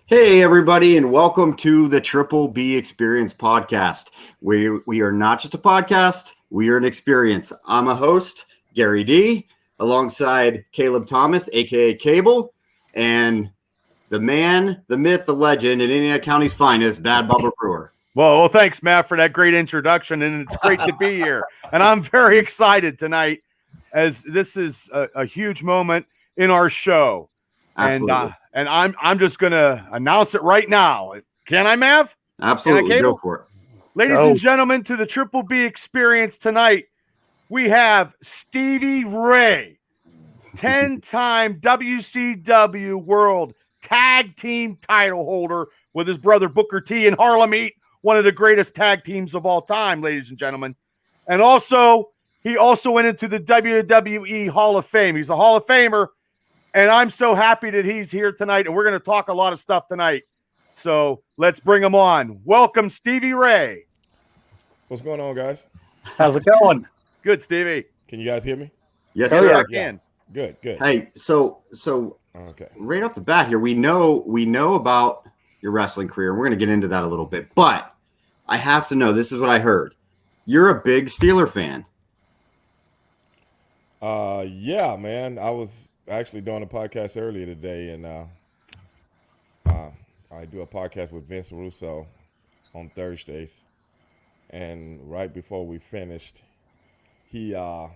Hey, everybody, and welcome to the Triple B Experience podcast. We are not just a podcast, we are an experience. I'm a host, Gary D, alongside Caleb Thomas, a.k.a. Cable, and the man, the myth, the legend, and Indiana County's finest, Bad Bubba Brewer. Well, thanks, Matt, for that great introduction, and it's great to be here. And I'm very excited tonight, as this is a huge moment in our show. Absolutely. And I'm just gonna announce it right now. Can I, Mav? Absolutely, go for it. Ladies and gentlemen, to the Triple B Experience tonight, we have Stevie Ray, 10-time WCW World Tag Team title holder with his brother Booker T and Harlem Heat, one of the greatest tag teams of all time, ladies and gentlemen. And also, he also went into the WWE Hall of Fame. He's a Hall of Famer. And I'm so happy that he's here tonight, and we're going to talk a lot of stuff tonight. So let's bring him on. Welcome, Stevie Ray. What's going on, guys? How's it going? Good, Stevie. Can you guys hear me? Yes, sir. Yeah, I can. Good. Hey, so Okay. right off the bat here, we know about your wrestling career, and we're going to get into that a little bit. But I have to know, this is what I heard. You're a big Steeler fan. Yeah, man. I was actually doing a podcast earlier today, and I do a podcast with Vince Russo on Thursdays. And right before we finished, he kind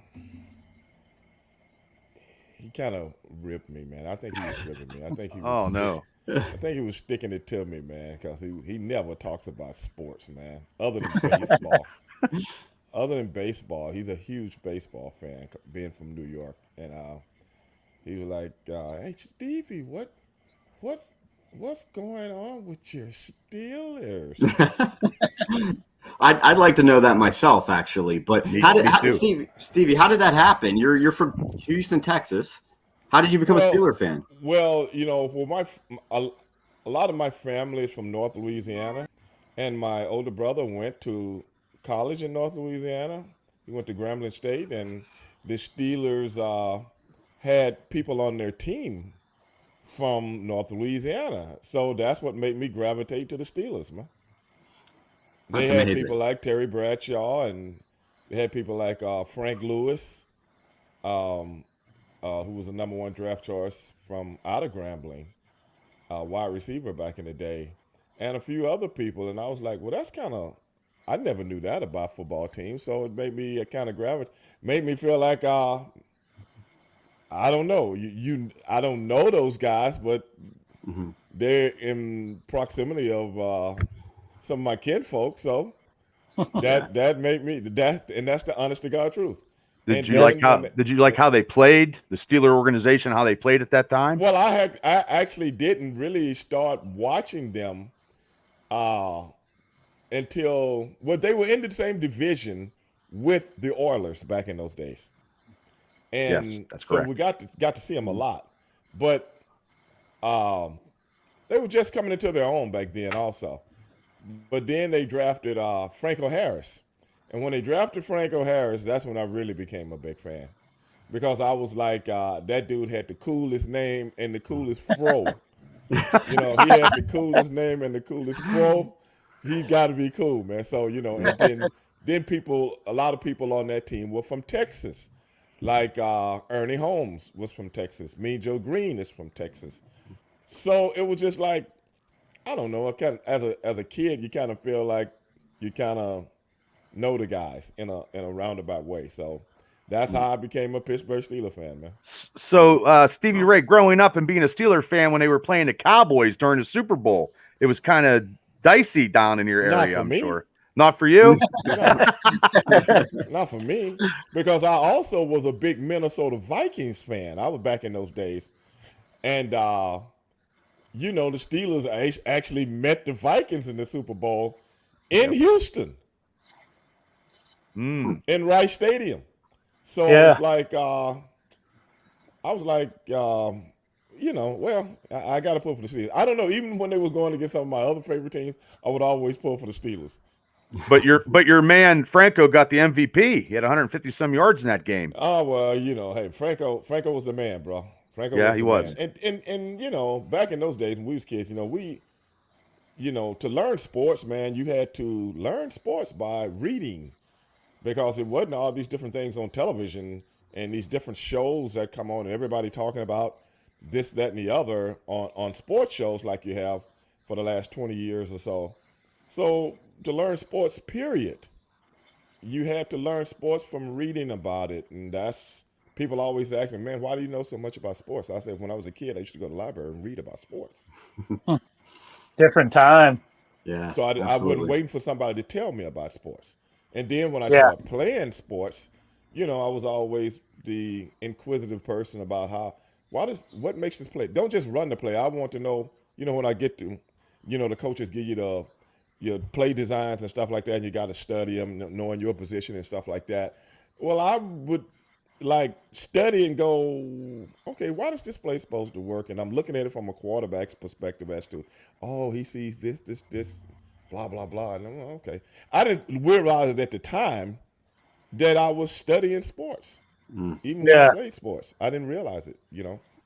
of ripped me, man. I think he was ripping me. I think he was. Oh no. I think he was sticking it to me, man, because he never talks about sports, man, other than baseball. Other than baseball, he's a huge baseball fan, being from New York, and he was like, "Hey, Stevie, what's going on with your Steelers?" I'd like to know that myself, actually. But Stevie, how did that happen? You're from Houston, Texas. How did you become a Steeler fan? Well, a lot of my family is from North Louisiana, and my older brother went to college in North Louisiana. He went to Grambling State, and the Steelers had people on their team from North Louisiana. So that's what made me gravitate to the Steelers, man. They had people like Terry Bradshaw, and they had people like Frank Lewis, who was the number one draft choice from out of Grambling, wide receiver back in the day, and a few other people. And I was like, well, that's kind of, I never knew that about football teams, so it made me kind of gravitate, made me feel like, I don't know, I don't know those guys, but they're in proximity of some of my kinfolk, so that made me that, and that's the honest to God truth. Did you like how they played, the Steeler organization, how they played at that time? Well, I actually didn't really start watching them until they were in the same division with the Oilers back in those days, and yes, that's so correct. we got to see them a lot, but they were just coming into their own back then also. But then they drafted Franco Harris. And when they drafted Franco Harris, that's when I really became a big fan. Because I was like, that dude had the coolest name and the coolest fro. He had the coolest name and the coolest fro. He got to be cool, man. So, and then a lot of people on that team were from Texas. Like Ernie Holmes was from Texas. Mean Joe Green is from Texas. So it was just like, I don't know. As a kid, you kind of feel like you kind of know the guys in a roundabout way. So that's how I became a Pittsburgh Steelers fan, man. So Stevie Ray, growing up and being a Steeler fan when they were playing the Cowboys during the Super Bowl, it was kind of dicey down in your area. I'm sure. Not for you. Not for me, because I also was a big Minnesota Vikings fan. I was back in those days, and the Steelers actually met the Vikings in the Super Bowl in Houston, in Rice Stadium. So I was like, I got to pull for the Steelers. I don't know. Even when they was going against some of my other favorite teams, I would always pull for the Steelers. But your man Franco got the MVP. He had 150 some yards in that game. Oh well, hey, Franco was the man, bro. Franco Yeah, was he the was. man. And you know, back in those days when we was kids, to learn sports, man, you had to learn sports by reading, because it wasn't all these different things on television and these different shows that come on and everybody talking about this, that, and the other on sports shows like you have for the last 20 years or so. So to learn sports, period, you had to learn sports from reading about it. And that's, people always ask me, man, why do you know so much about sports? I said, when I was a kid, I used to go to the library and read about sports. Different time. Yeah, So I wasn't absolutely. waiting for somebody to tell me about sports. And then when I Yeah. started playing sports, I was always the inquisitive person about what makes this play. Don't just run the play. I want to know, when I get to, the coaches give you your play designs and stuff like that, and you got to study them, knowing your position and stuff like that. Well, I would like study and go, okay, why does this play supposed to work? And I'm looking at it from a quarterback's perspective as to, oh, he sees this, blah, blah, blah. And I'm like, okay. I didn't realize at the time that I was studying sports, even when I Yeah. played sports. I didn't realize it,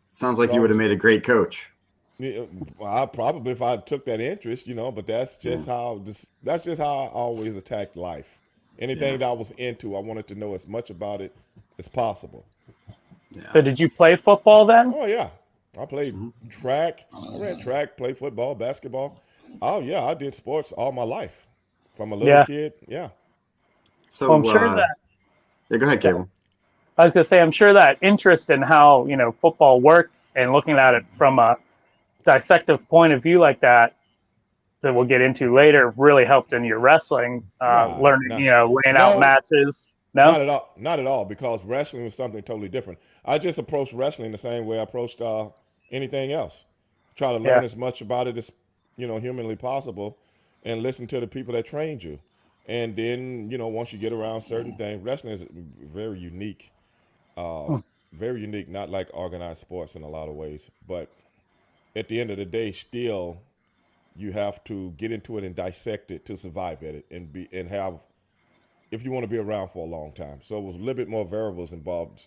Sounds like So you I would have was- made a great coach. Yeah, I probably, if I took that interest, but that's just how I always attacked life. Anything that I was into, I wanted to know as much about it as possible. Yeah. So did you play football then? Oh yeah, I played track. I ran track, played football, basketball. Oh yeah, I did sports all my life, from a little kid. Yeah. So Well, I'm sure that yeah, go ahead, Cable. I was going to say, I'm sure that interest in how, football worked and looking at it from a dissective point of view like that we'll get into later really helped in your wrestling, learning, laying out matches. No? Not at all. Not at all, because wrestling was something totally different. I just approached wrestling the same way I approached anything else. Try to learn as much about it as humanly possible, and listen to the people that trained you. And then once you get around certain things, wrestling is very unique. Very unique, not like organized sports in a lot of ways. But at the end of the day, still, you have to get into it and dissect it to survive at it and have, if you want to be around for a long time. So it was a little bit more variables involved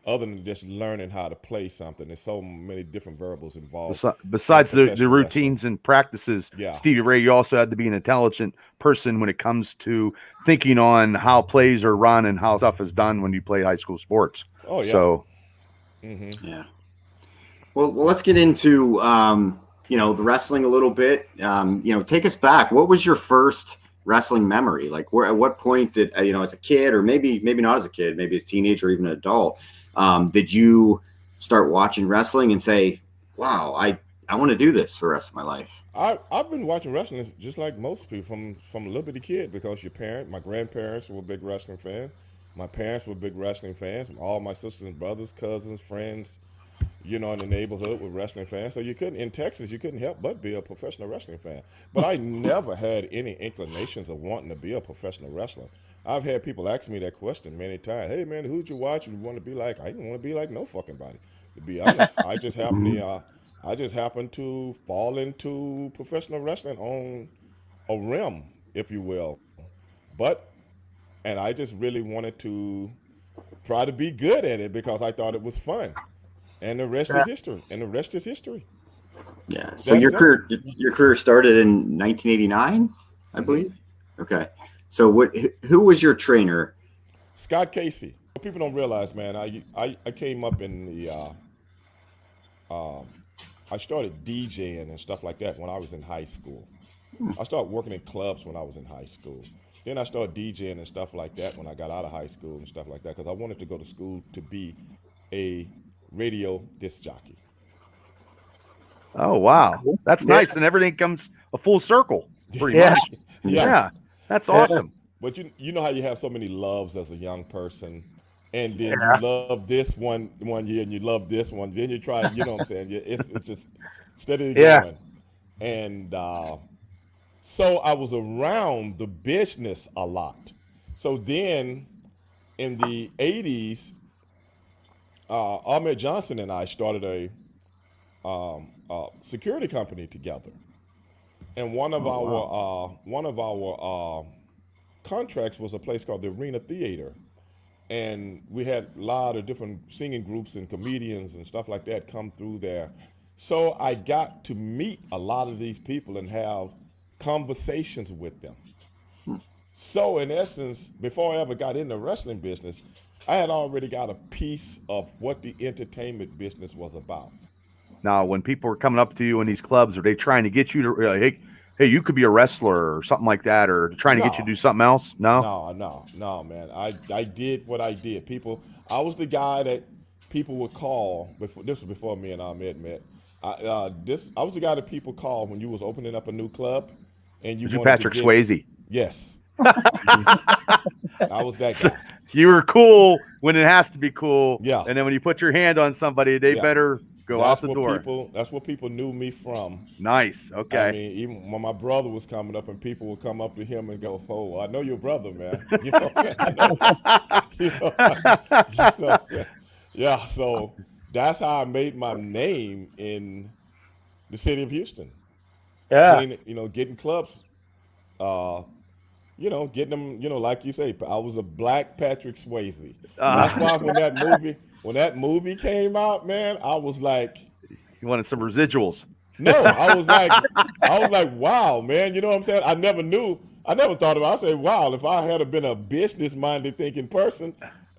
other than just learning how to play something. There's so many different variables involved. Besides the professional routines and practices, Stevie Ray, you also had to be an intelligent person when it comes to thinking on how plays are run and how stuff is done when you play high school sports. Oh, yeah. So, yeah. Well, let's get into the wrestling a little bit. Take us back. What was your first wrestling memory? Like, at what point did as a kid, or maybe not as a kid, maybe as a teenager or even an adult, did you start watching wrestling and say, "Wow, I want to do this for the rest of my life"? I've been watching wrestling just like most people from a little bitty kid, because my grandparents were big wrestling fans. My parents were big wrestling fans. All my sisters and brothers, cousins, friends, in the neighborhood were wrestling fans. So in Texas, you couldn't help but be a professional wrestling fan. But I never had any inclinations of wanting to be a professional wrestler. I've had people ask me that question many times. Hey man, who'd you watch and want to be like? I didn't want to be like no fucking body. To be honest, I just happened to fall into professional wrestling on a whim, if you will. And I just really wanted to try to be good at it because I thought it was fun. And the rest is history. Yeah. So your career started in 1989, I believe. Okay. So who was your trainer? Scott Casey. People don't realize, man, I came up in the I started DJing and stuff like that when I was in high school. I started working in clubs when I was in high school. Then I started DJing and stuff like that when I got out of high school and stuff like that, because I wanted to go to school to be a radio disc jockey. oh wow, that's nice, and everything comes a full circle, pretty much. Yeah, that's awesome. But you know how you have so many loves as a young person, and then you love this one year, and you love this one, then you try, you know what I'm saying? It's just steady going. And so I was around the business a lot. So then in the 80s, Ahmed Johnson and I started a security company together. And one of our contracts was a place called the Arena Theater. and we had a lot of different singing groups and comedians and stuff like that come through there. So I got to meet a lot of these people and have conversations with them. So in essence, before I ever got in the wrestling business, I had already got a piece of what the entertainment business was about. Now, when people are coming up to you in these clubs, are they trying to get you to, hey, you could be a wrestler or something like that, or trying to get you to do something else? No, No, man. I did what I did. I was the guy that people would call. This was before me and Ahmed met. I was the guy that people called when you was opening up a new club, and you wanted Patrick Swayze. Yes. I was that guy. You were cool when it has to be cool. Yeah. And then when you put your hand on somebody, they better go out the door. That's what people knew me from. Nice. Okay. I mean, even when my brother was coming up and people would come up to him and go, "Oh, I know your brother, man." You know, yeah. So that's how I made my name in the city of Houston. Yeah. Getting clubs, getting them, like you say, I was a black Patrick Swayze. That's why when that movie came out, man, I was like, you wanted some residuals. No, I was like, wow, man. You know what I'm saying? I never thought about it. I said, wow, if I had been a business-minded thinking person,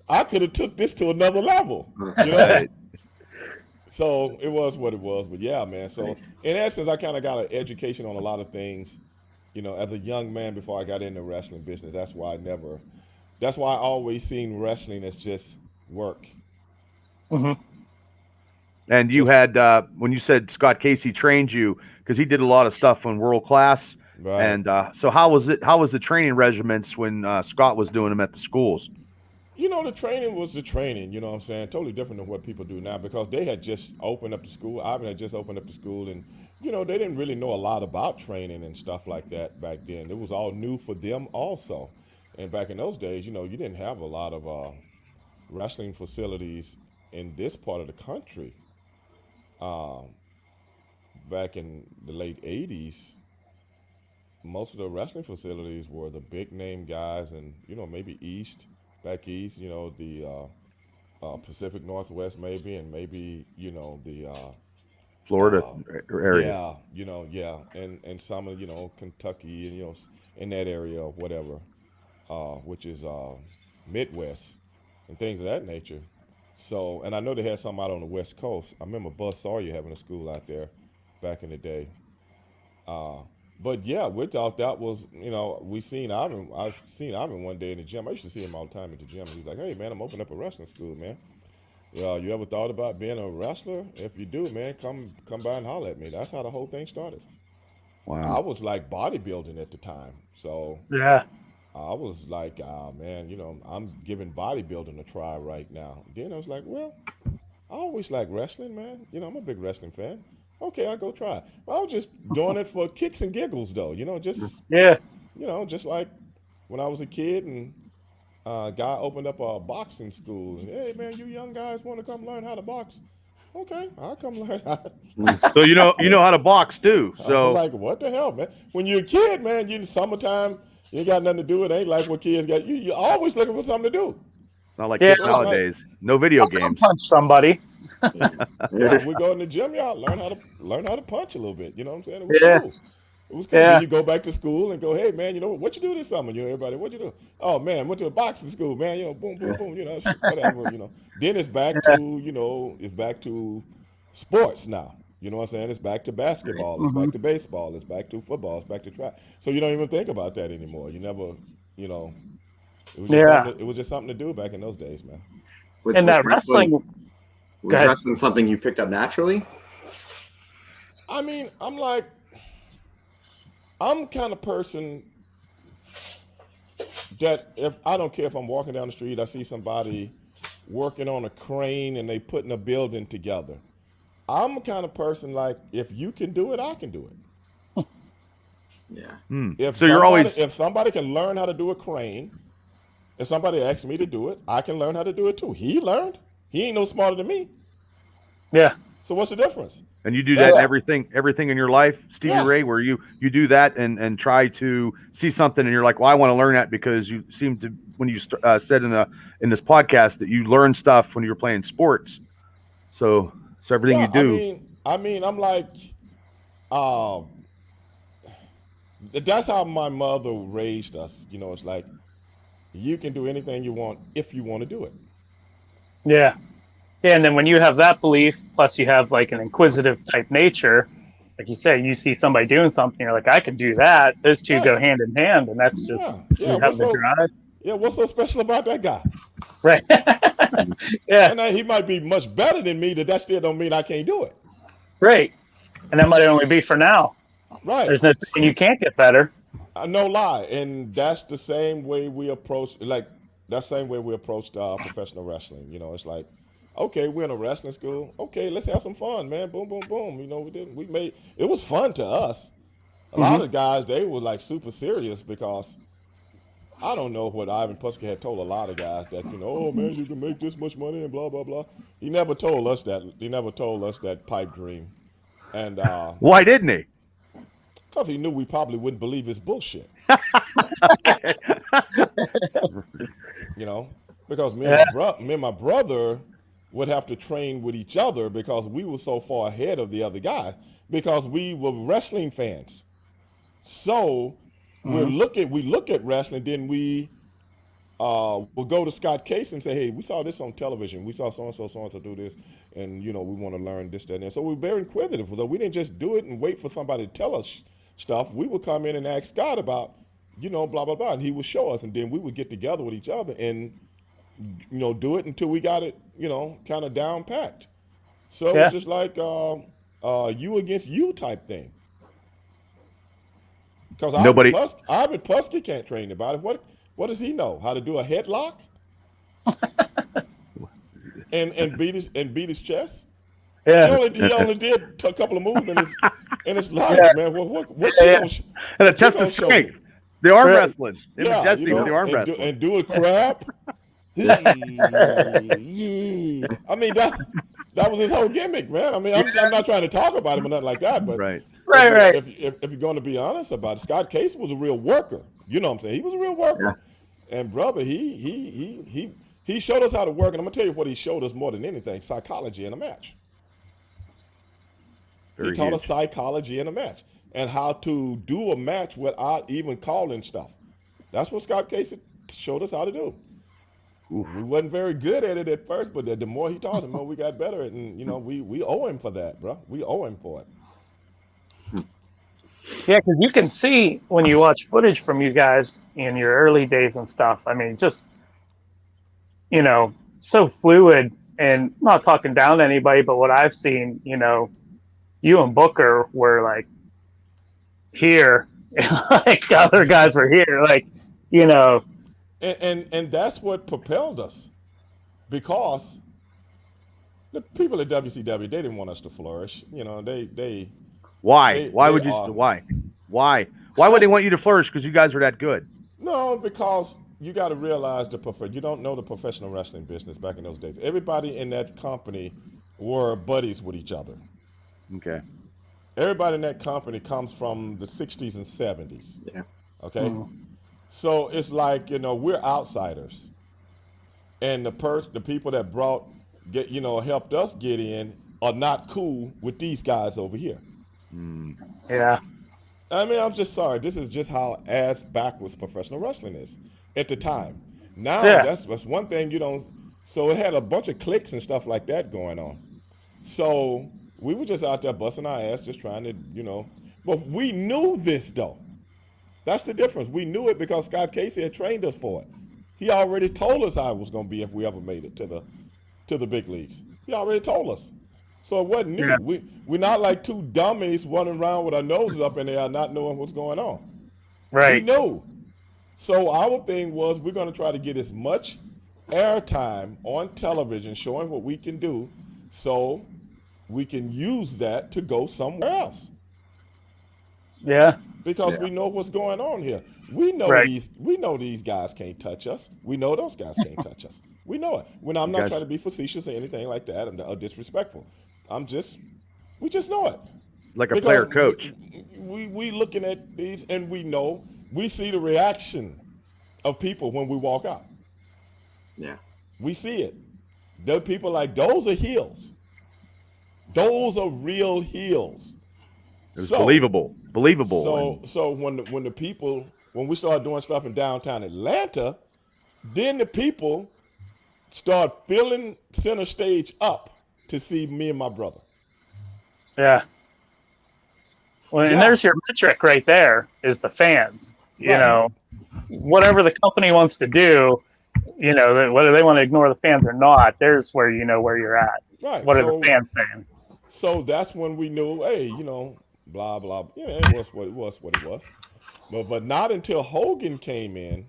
I could have took this to another level. You know? So it was what it was. But yeah, man. So in essence, I kind of got an education on a lot of things, as a young man before I got into the wrestling business. That's why I always seen wrestling as just work. Mm-hmm. And you had, when you said Scott Casey trained you, because he did a lot of stuff on World Class. Right. And so how was the training regiments when Scott was doing them at the schools? The training was the training, you know what I'm saying? Totally different than what people do now, because they had just opened up the school. Ivan had just opened up the school, and, they didn't really know a lot about training and stuff like that back then. It was all new for them also. And back in those days, you didn't have a lot of wrestling facilities in this part of the country. Back in the late 80s, most of the wrestling facilities were the big name guys, and maybe back east, the Pacific Northwest maybe, and maybe the Florida area. Yeah, and some of Kentucky and in that area or whatever, which is Midwest and things of that nature. So, and I know they had some out on the West Coast. I remember Buzz Sawyer having a school out there back in the day. But yeah, we thought that was, I've seen Ivan one day in the gym. I used to see him all the time at the gym. He was like, "Hey man, I'm opening up a wrestling school, man. You ever thought about being a wrestler? If you do, man, come by and holler at me." That's how the whole thing started. Wow. I was like bodybuilding at the time. So yeah, I was like, man, I'm giving bodybuilding a try right now. Then I was like, well, I always like wrestling, man. I'm a big wrestling fan. Okay, I'll go try it. I was just doing it for kicks and giggles, though. Just like when I was a kid and a guy opened up a boxing school. And, hey, man, you young guys want to come learn how to box? Okay, I'll come learn how. So you know how to box too. So I'm like, what the hell, man? When you're a kid, man, you summertime, you ain't got nothing to do. It ain't like what kids got. You're always looking for something to do. It's not like kids nowadays. No video games. Punch somebody. Yeah, we go in the gym, y'all learn how to punch a little bit. You know what I'm saying? It was cool. It was cool. Yeah. Then you go back to school and go, hey man, what you do this summer? Everybody, what you do? Oh man, went to a boxing school, man. Boom, boom, boom. Whatever. Then it's back to sports now. You know what I'm saying? It's back to basketball. It's back to baseball. It's back to football. It's back to track. So you don't even think about that anymore. You never, it was just something to do back in those days, man. And that wrestling. Was wrestling something you picked up naturally? I mean, I'm kind of person that if I don't care if I'm walking down the street, I see somebody working on a crane and they putting a building together. I'm the kind of person like, if you can do it, I can do it. Yeah. If somebody can learn how to do a crane, if somebody asks me to do it, I can learn how to do it too. He learned. He ain't no smarter than me. Yeah. So what's the difference? And you do that in everything in your life, Stevie Ray, where you do that and try to see something and you're like, well, I want to learn that because you seem to, when you said in this podcast that you learn stuff when you're playing sports. So everything you do. I mean, I'm like, that's how my mother raised us. You know, it's like, you can do anything you want if you want to do it. Yeah. Yeah, and then when you have that belief, plus you have like an inquisitive type nature, like you say, you see somebody doing something, you're like, I can do that. Those two go hand in hand, and that's just you have the drive. Yeah, what's so special about that guy? Right. Yeah. And he might be much better than me, but that still don't mean I can't do it. Right. And that might only be for now. Right. There's no saying you can't get better. No lie. And that's the same way we approach, professional wrestling. You know, it's like, okay, we're in a wrestling school. Okay, let's have some fun, man. Boom, boom, boom. You know, it was fun to us. A lot of guys, they were like super serious because I don't know what Ivan Putski had told a lot of guys that, you know, oh man, you can make this much money and blah, blah, blah. He never told us that. He never told us that pipe dream. And why didn't he? Because he knew we probably wouldn't believe his bullshit. You know, because me and my brother would have to train with each other because we were so far ahead of the other guys because we were wrestling fans. So we look at wrestling, then we will go to Scott Case and say, hey, we saw this on television. We saw so-and-so do this, and, you know, we want to learn this, that, and that. So we're very inquisitive. So we didn't just do it and wait for somebody to tell us stuff. We would come in and ask Scott about, you know, blah, blah, blah, and he would show us, and then we would get together with each other and, you know, do it until we got it, you know, kind of down packed. So it's just like you against you type thing. Because Ivan Putski can't train anybody. What does he know? How to do a headlock? and beat his chest? Yeah. He only did a couple of moves in his life, man. What you gonna and a test of strength. The arm wrestling. The arm wrestling. And do a crap. I mean, that was his whole gimmick, man. I mean, I'm not trying to talk about him or nothing like that, but Right. If you're going to be honest about it, Scott Case was a real worker. You know what I'm saying? He was a real worker. Yeah. And brother, he showed us how to work. And I'm gonna tell you what he showed us more than anything: psychology in a match. He taught us psychology in a match and how to do a match without even calling stuff. That's what Scott Case showed us how to do. Oof. We wasn't very good at it at first, but the more he taught, the more we got better at it. And, you know, we owe him for that, bro. We owe him for it. Yeah, because you can see when you watch footage from you guys in your early days and stuff. I mean, just, you know, so fluid. And I'm not talking down to anybody, but what I've seen, you know, you and Booker were like here, and like other guys were here, like, you know. And that's what propelled us, because the people at WCW, they didn't want us to flourish. You know, Why would they want you to flourish? Because you guys are that good. No, because you got to realize you don't know the professional wrestling business back in those days. Everybody in that company were buddies with each other. Okay. Everybody in that company comes from the 60s and 70s. Yeah. Okay. Mm-hmm. So it's like, you know, we're outsiders, and the people that helped us get in are not cool with these guys over here. Yeah. I mean, I'm just sorry. This is just how ass backwards professional wrestling is at the time. Now that's one thing you don't. So it had a bunch of cliques and stuff like that going on. So we were just out there busting our ass, just trying to, you know. But we knew this though. That's the difference. We knew it because Scott Casey had trained us for it. He already told us how it was going to be if we ever made it to the big leagues. He already told us. So it wasn't new. Yeah. We're not like two dummies running around with our noses up in the air not knowing what's going on. Right. We knew. So our thing was we're going to try to get as much airtime on television showing what we can do so we can use that to go somewhere else. Yeah. Because we know what's going on here. We know these guys can't touch us. We know those guys can't touch us. We know it. When I'm not trying to be facetious or anything like that or disrespectful. I'm just We just know it. Like a Because player coach. We looking at these and we see the reaction of people when we walk out. Yeah. We see it. The people like, those are heels. Those are real heels. It was believable. So when we start doing stuff in downtown Atlanta, then the people start filling center stage up to see me and my brother. Yeah. Well, and there's your metric right there is the fans. You know, whatever the company wants to do, you know, whether they want to ignore the fans or not, there's where you know where you're at. Right. What are the fans saying? So that's when we knew, hey, you know, blah, blah. Yeah, it was what it was. But not until Hogan came in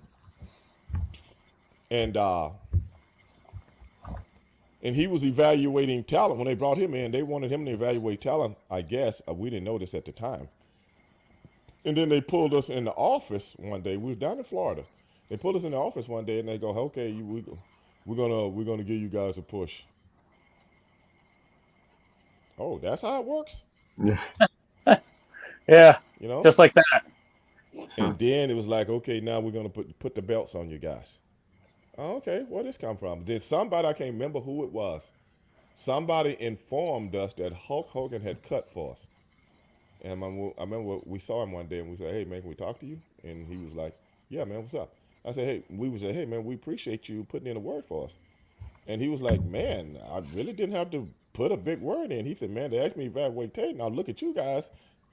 and he was evaluating talent. When they brought him in, they wanted him to evaluate talent, I guess. We didn't know this at the time. And then they pulled us in the office one day. We were down in Florida. They pulled us in the office one day and they go, okay, we're gonna give you guys a push. Oh, that's how it works? Yeah. You know? Just like that. And then it was like, okay, now we're gonna put the belts on you guys. Oh, okay, where this come from? Then somebody, I can't remember who it was, somebody informed us that Hulk Hogan had cut for us. And I remember we saw him one day and we said, hey, man, can we talk to you? And he was like, yeah, man, what's up? I said, hey, man, we appreciate you putting in a word for us. And he was like, man, I really didn't have to put a big word in. He said, man, they asked me to evaluate Tate, and I look at you guys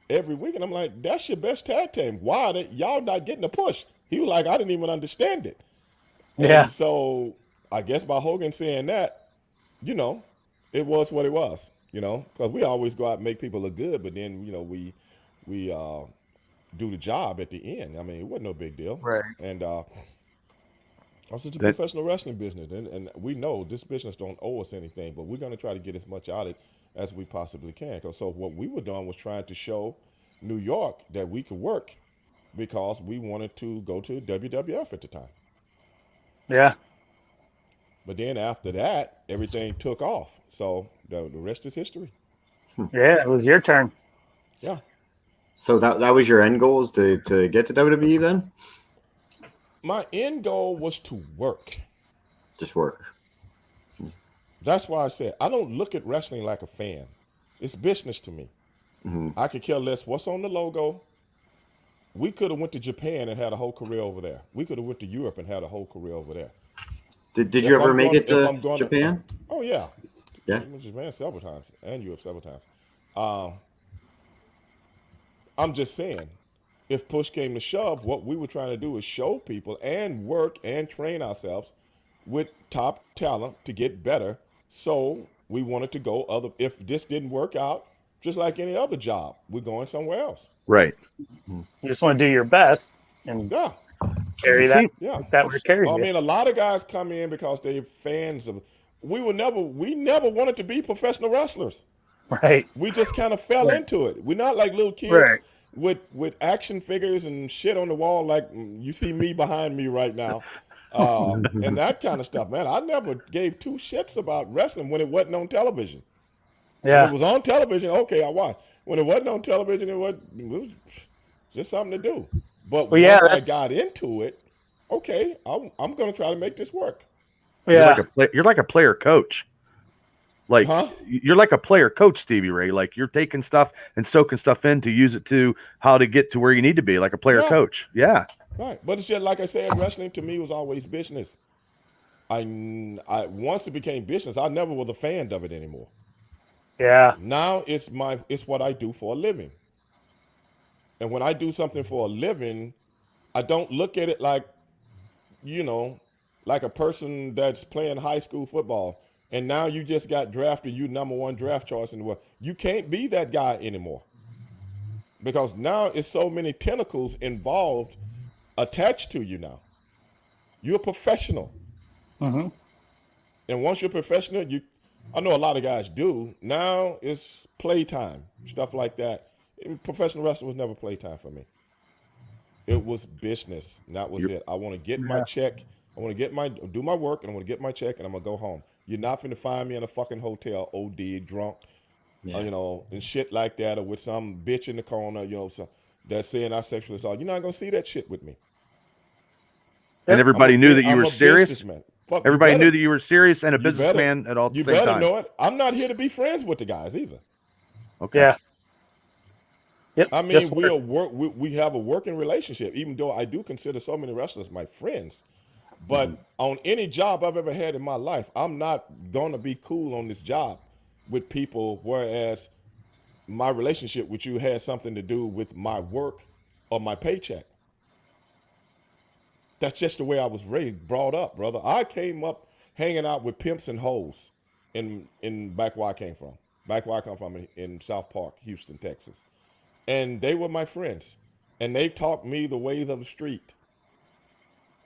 every week, and I'm like, that's your best tag team. Why y'all not getting a push? He was like, I didn't even understand it. Yeah. And so I guess by Hogan saying that, you know, it was what it was, you know, because we always go out and make people look good, but then, you know, we do the job at the end. I mean, it wasn't no big deal. Right. And also it's a professional wrestling business, and we know this business don't owe us anything, but we're going to try to get as much out of it as we possibly can. So what we were doing was trying to show New York that we could work because we wanted to go to WWF at the time. Yeah. But then after that, everything took off. So the rest is history. Yeah, it was your turn. Yeah. So that was your end goal, is to get to WWE then? My end goal was to work. Just work. That's why I said I don't look at wrestling like a fan. It's business to me. Mm-hmm. I could care less what's on the logo. We could have went to Japan and had a whole career over there. We could have went to Europe and had a whole career over there. Did you ever make it to Japan? Oh, yeah. Yeah. I went to Japan several times and Europe several times. I'm just saying, if push came to shove, what we were trying to do is show people and work and train ourselves with top talent to get better. So we wanted to go other. If this didn't work out, just like any other job, we're going somewhere else. Right. You just want to do your best and carry that. Yeah. That would carry. I mean, a lot of guys come in because they're fans of. We never wanted to be professional wrestlers. Right. We just kind of fell into it. We're not like little kids with action figures and shit on the wall like you see me behind me right now. And that kind of stuff, man. I never gave two shits about wrestling when it wasn't on television. Yeah. When it was on television, okay, I watched. When it wasn't on television, it was just something to do. But once I got into it, okay, I'm going to try to make this work. Yeah. You're like a player coach. Like you're like a player coach, Stevie Ray. Like you're taking stuff and soaking stuff in to use it to how to get to where you need to be, like a player coach. Yeah. Right. But it's just like I said, wrestling to me was always business. I once it became business, I never was a fan of it anymore. Yeah. Now it's what I do for a living. And when I do something for a living, I don't look at it like, you know, like a person that's playing high school football and now you just got drafted, you number one draft choice in the world. You can't be that guy anymore. Because now it's so many tentacles involved, attached to you now. You're a professional. Mm-hmm. And once you're a professional, I know a lot of guys do. Now it's playtime, stuff like that. Professional wrestling was never playtime for me. It was business. And that was it. I want to get my check. I want to do my work, and I want to get my check, and I'm going to go home. You're not going to find me in a fucking hotel, OD, drunk, Yeah. And shit like that, or with some bitch in the corner, so that's saying I sexual assault. You're not gonna see that shit with me. And everybody knew that you were I'm a serious. businessman. Fuck, Everybody knew that you were serious and a you better- businessman at all the You same better time. know it. I'm not here to be friends with the guys either. Okay. Yeah. Yep. I mean, just we have a working relationship, even though I do consider so many wrestlers my friends. But on any job I've ever had in my life, I'm not going to be cool on this job with people, whereas my relationship with you has something to do with my work or my paycheck. That's just the way I was raised, brought up, brother. I came up hanging out with pimps and hoes in back where I came from. Back where I come from in South Park, Houston, Texas. And they were my friends. And they taught me the ways of the street.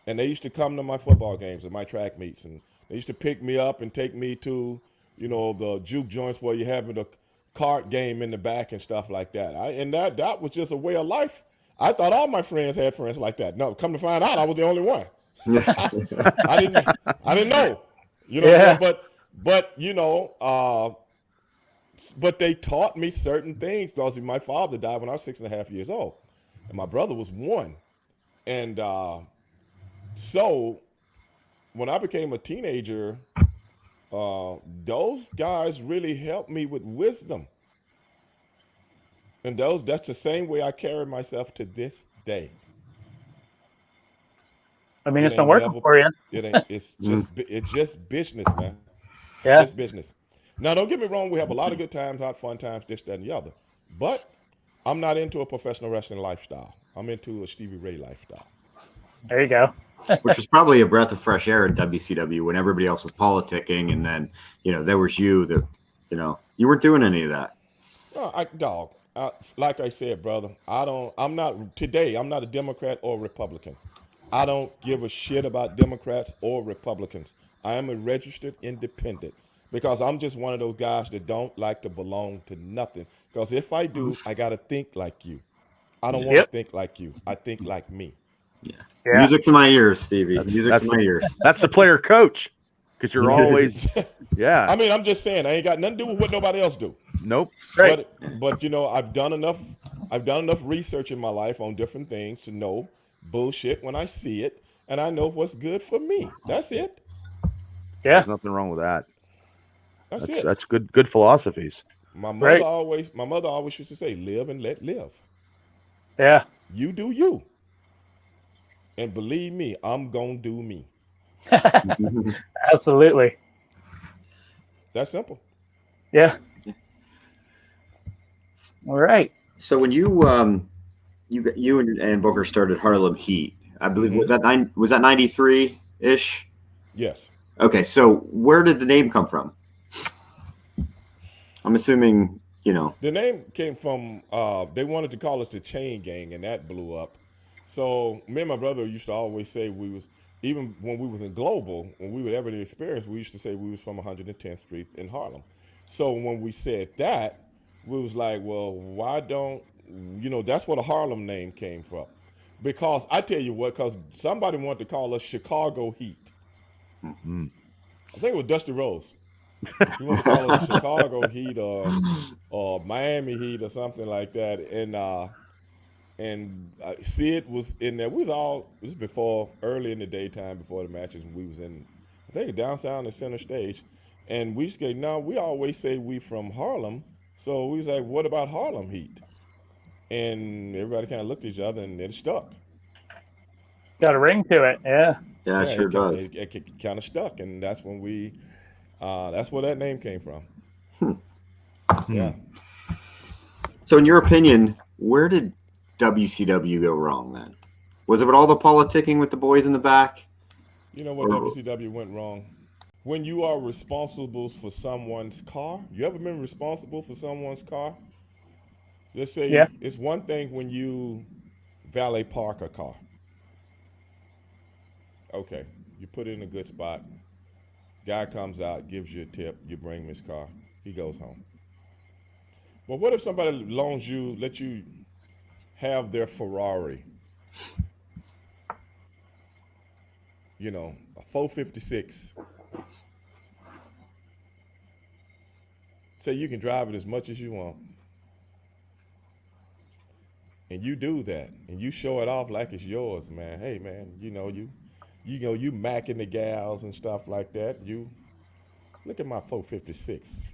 And they used to come to my football games and my track meets. And they used to pick me up and take me to, the juke joints where you're having a card game in the back and stuff like that. And that was just a way of life. I thought all my friends had friends like that. No, come to find out, I was the only one. I didn't know. Yeah. But they taught me certain things because my father died when I was 6.5 years old, and my brother was 1. And so when I became a teenager, those guys really helped me with wisdom. And that's the same way I carry myself to this day. I mean, it's been working for you. It's just business, man. It's Yeah. just business. Now, don't get me wrong. We have a lot of good times, hot fun times, this, that, and the other. But I'm not into a professional wrestling lifestyle. I'm into a Stevie Ray lifestyle. There you go. Which was probably a breath of fresh air in WCW when everybody else was politicking, and then there was you that you weren't doing any of that. No, like I said, brother, I'm not a Democrat or Republican. I don't give a shit about Democrats or Republicans. I am a registered independent because I'm just one of those guys that don't like to belong to nothing. Because if I do, I got to think like you. I don't want to think like you. I think like me. Yeah. Yeah. Music to my ears, Stevie. Music to my ears. That's the player coach, because you're always, yeah. I mean, I'm just saying, I ain't got nothing to do with what nobody else do. Nope. Right. But I've done enough research in my life on different things to know bullshit when I see it, and I know what's good for me. That's it. Yeah. There's nothing wrong with that. That's it. That's good philosophies. My mother always used to say, live and let live. Yeah. You do you. And believe me, I'm gonna do me. Absolutely. That's simple. Yeah. All right. So when you and Booker started Harlem Heat, I believe was that 93 ish? Yes. Okay, so where did the name come from? I'm assuming the name came from they wanted to call us the Chain Gang, and that blew up. So me and my brother used to always say we was, even when we was in Global, when we would ever the experience, we used to say we was from 110th Street in Harlem. So when we said that, we was like, well, why don't that's where the Harlem name came from. Because I tell you what, because somebody wanted to call us Chicago Heat. Mm-hmm. I think it was Dusty Rose. He wanted to call us Chicago Heat or Miami Heat or something like that. And Sid was in there. This was before, early in the daytime, before the matches, and we was in, I think, downtown the center stage. And we said, no, we always say we from Harlem. So we was like, what about Harlem Heat? And everybody kind of looked at each other, and it stuck. Got a ring to it. Yeah. Yeah, it sure does. It kind of stuck, and that's when that's where that name came from. Yeah. So in your opinion, where did WCW go wrong then? Was it with all the politicking with the boys in the back? You know what WCW went wrong? When you are responsible for someone's car, you ever been responsible for someone's car? Let's say it's one thing when you valet park a car. Okay, you put it in a good spot. Guy comes out, gives you a tip, you bring him his car, he goes home. But what if somebody let you have their Ferrari? A 456. say you can drive it as much as you want. And you do that, and you show it off like it's yours, man. Hey, man, you macking the gals and stuff like that. You look at my 456,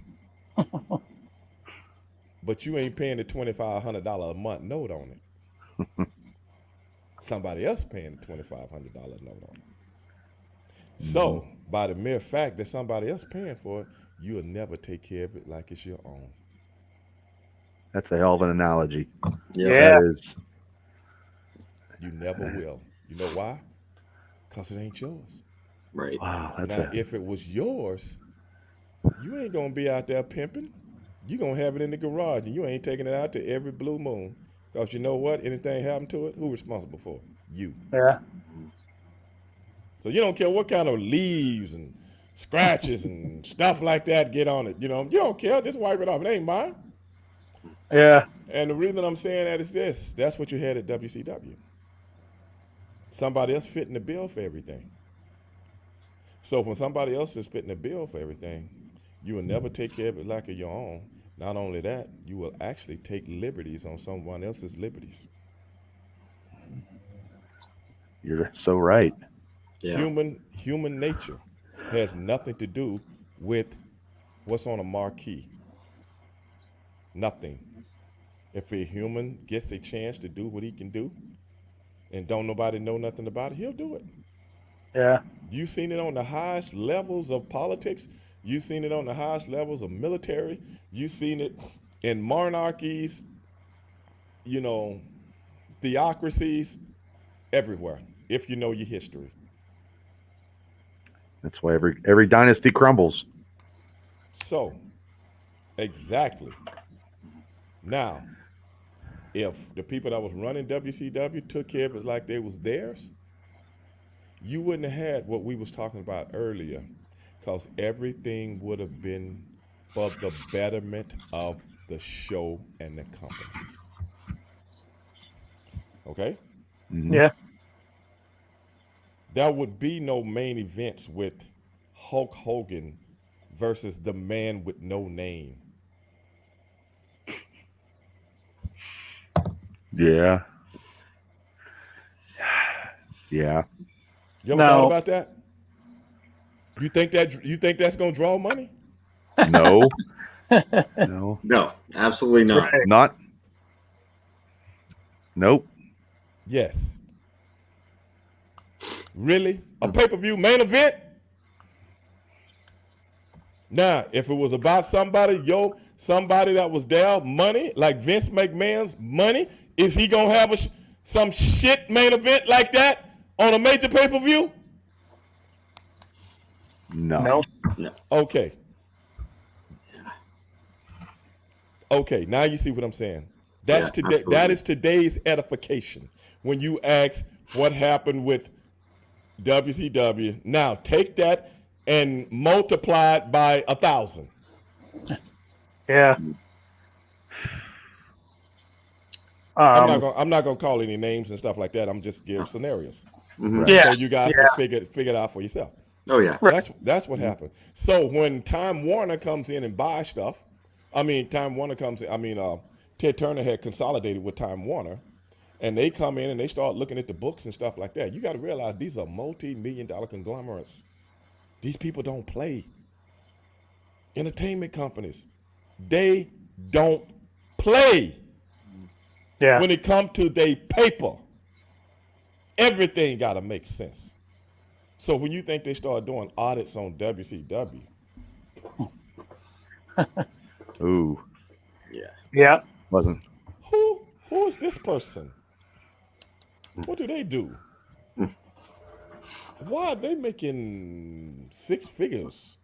but you ain't paying the $2,500 a month note on it. Somebody else paying the $2,500 note on it. So, by the mere fact that somebody else paying for it, you'll never take care of it like it's your own. That's a hell of an analogy. Yeah. That is. You never will. You know why? Because it ain't yours. Right. Wow. Now, if it was yours, you ain't going to be out there pimping. You're going to have it in the garage, and you ain't taking it out to every blue moon. Because you know what? Anything happen to it, who's responsible for it? You. Yeah. So you don't care what kind of leaves and scratches and stuff like that get on it. You don't care. Just wipe it off. It ain't mine. Yeah. And the reason I'm saying that is this. That's what you had at WCW. Somebody else fitting the bill for everything. So when somebody else is fitting the bill for everything, you will never take care of it like your own. Not only that, you will actually take liberties on someone else's liberties. You're so right. Yeah. Human nature has nothing to do with what's on a marquee. Nothing. If a human gets a chance to do what he can do and don't nobody know nothing about it, he'll do it. Yeah. You've seen it on the highest levels of politics. You've seen it on the highest levels of military. You've seen it in monarchies, theocracies, everywhere, if you know your history. That's why every dynasty crumbles. So, exactly. Now, if the people that was running WCW took care of it like they was theirs, you wouldn't have had what we was talking about earlier, because everything would have been for the betterment of the show and the company. Okay? Mhm. Yeah. There would be no main events with Hulk Hogan versus the man with no name. Yeah. Yeah. You ever No. thought about that? You think that's gonna draw money? No. No. No, absolutely not. Right. Not. Nope. Yes. Really? A pay-per-view main event? Now, if it was about somebody that was there, money, like Vince McMahon's money, is he gonna have some shit main event like that on a major pay-per-view? No. No. Okay. Okay, now you see what I'm saying. That's Yeah, today. absolutely. That is today's edification. When you ask what happened with WCW, now take that and multiply it by 1,000. Yeah. I'm not gonna call any names and stuff like that. I'm just give scenarios. Mhm. Yeah. So you guys can figure it out for yourself. Oh yeah. Right. That's what happened. So when Time Warner comes in and buys stuff, Ted Turner had consolidated with Time Warner, and they come in and they start looking at the books and stuff like that. You got to realize these are multi-million-dollar conglomerates. These people don't play. Entertainment companies, they don't play. Yeah. When it comes to their paper, everything got to make sense. So when you think they start doing audits on WCW, Ooh. Yeah. Yeah. Wasn't. who is this person? What do they do? Why are they making 6 figures?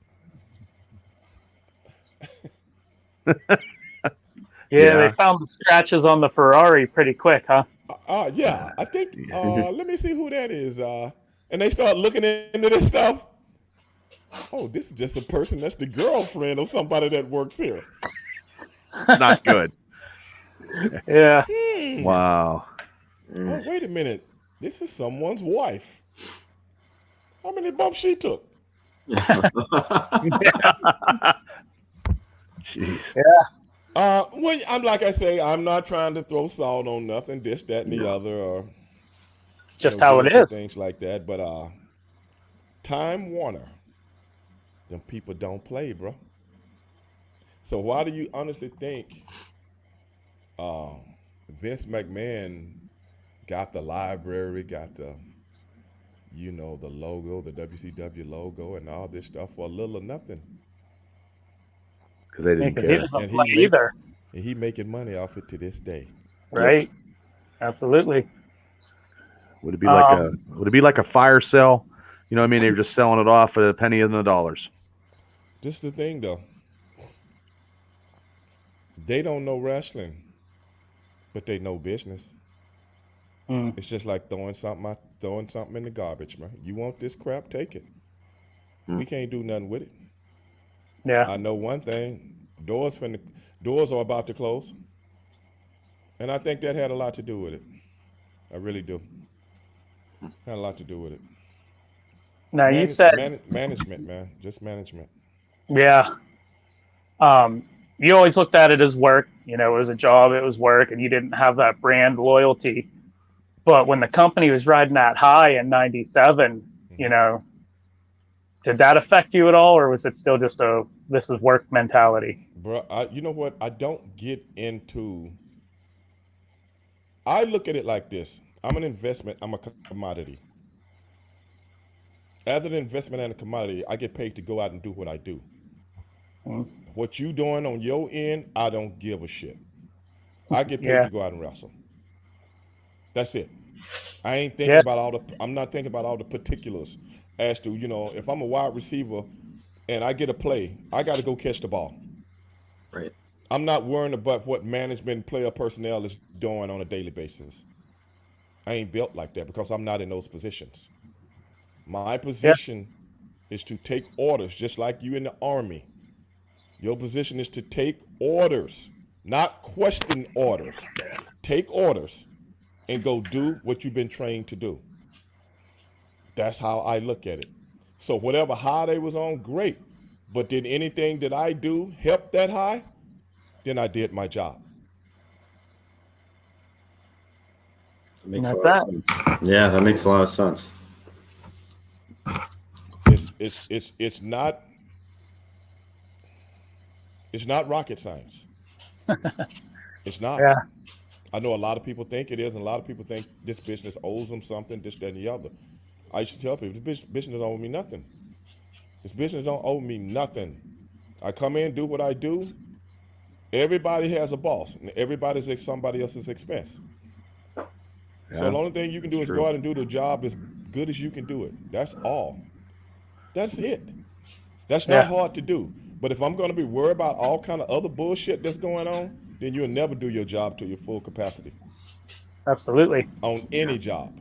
Yeah. They found the scratches on the Ferrari pretty quick, huh? Yeah, I think. Let me see who that is. And they start looking into this stuff. Oh, this is just a person that's the girlfriend of somebody that works here. Not good. Yeah. Wow. Oh, wait a minute. This is someone's wife. How many bumps she took? Jeez. Well, I'm like I say, I'm not trying to throw salt on nothing, this, that, and the other, or It's just get how it into is. things like that. But Time Warner, them people don't play, bro. So why do you honestly think Vince McMahon got the library, got the the logo, the WCW logo, and all this stuff for a little or nothing? Because they didn't Because he care. doesn't And play either, he making money off it to this day. right? Absolutely. Would it be like a fire sale? You know what I mean? They were just selling it off at a penny in the dollars. This is the thing, though. They don't know wrestling, but they know business. It's just like throwing something in the garbage, man. You want this crap? Take it. We can't do nothing with it. Yeah. I know one thing: doors are about to close, and I think that had a lot to do with it. I really do. Had a lot to do with it. Now you said, management, man, just management. yeah. You always looked at it as work. It was a job, it was work, and you didn't have that brand loyalty. But when the company was riding that high in '97, did that affect you at all, or was it still just this is work mentality? Bro, you know what? I don't get into. I look at it like this: I'm an investment. I'm a commodity. As an investment and a commodity, I get paid to go out and do what I do. What you doing on your end, I don't give a shit. I get paid to go out and wrestle. That's it. I ain't thinking about I'm not thinking about all the particulars as to, if I'm a wide receiver and I get a play, I got to go catch the ball. Right. I'm not worrying about what management player personnel is doing on a daily basis. I ain't built like that because I'm not in those positions. My position is to take orders, just like you in the Army. Your position is to take orders, not question orders. Take orders and go do what you've been trained to do. That's how I look at it. So whatever high they was on, great. But did anything that I do help that high? Then I did my job. That makes a lot of sense. Yeah, that makes a lot of sense. It's not rocket science. It's not. Yeah. I know a lot of people think it is, and a lot of people think this business owes them something, this, that, and the other. I used to tell people, this business don't owe me nothing. This business don't owe me nothing. I come in, do what I do. Everybody has a boss, and everybody's at somebody else's expense. Yeah, so the only thing you can do is go out and do the job as good as you can do it. That's all. That's it. That's not hard to do. But if I'm going to be worried about all kind of other bullshit that's going on, then you'll never do your job to your full capacity. Absolutely. On any job.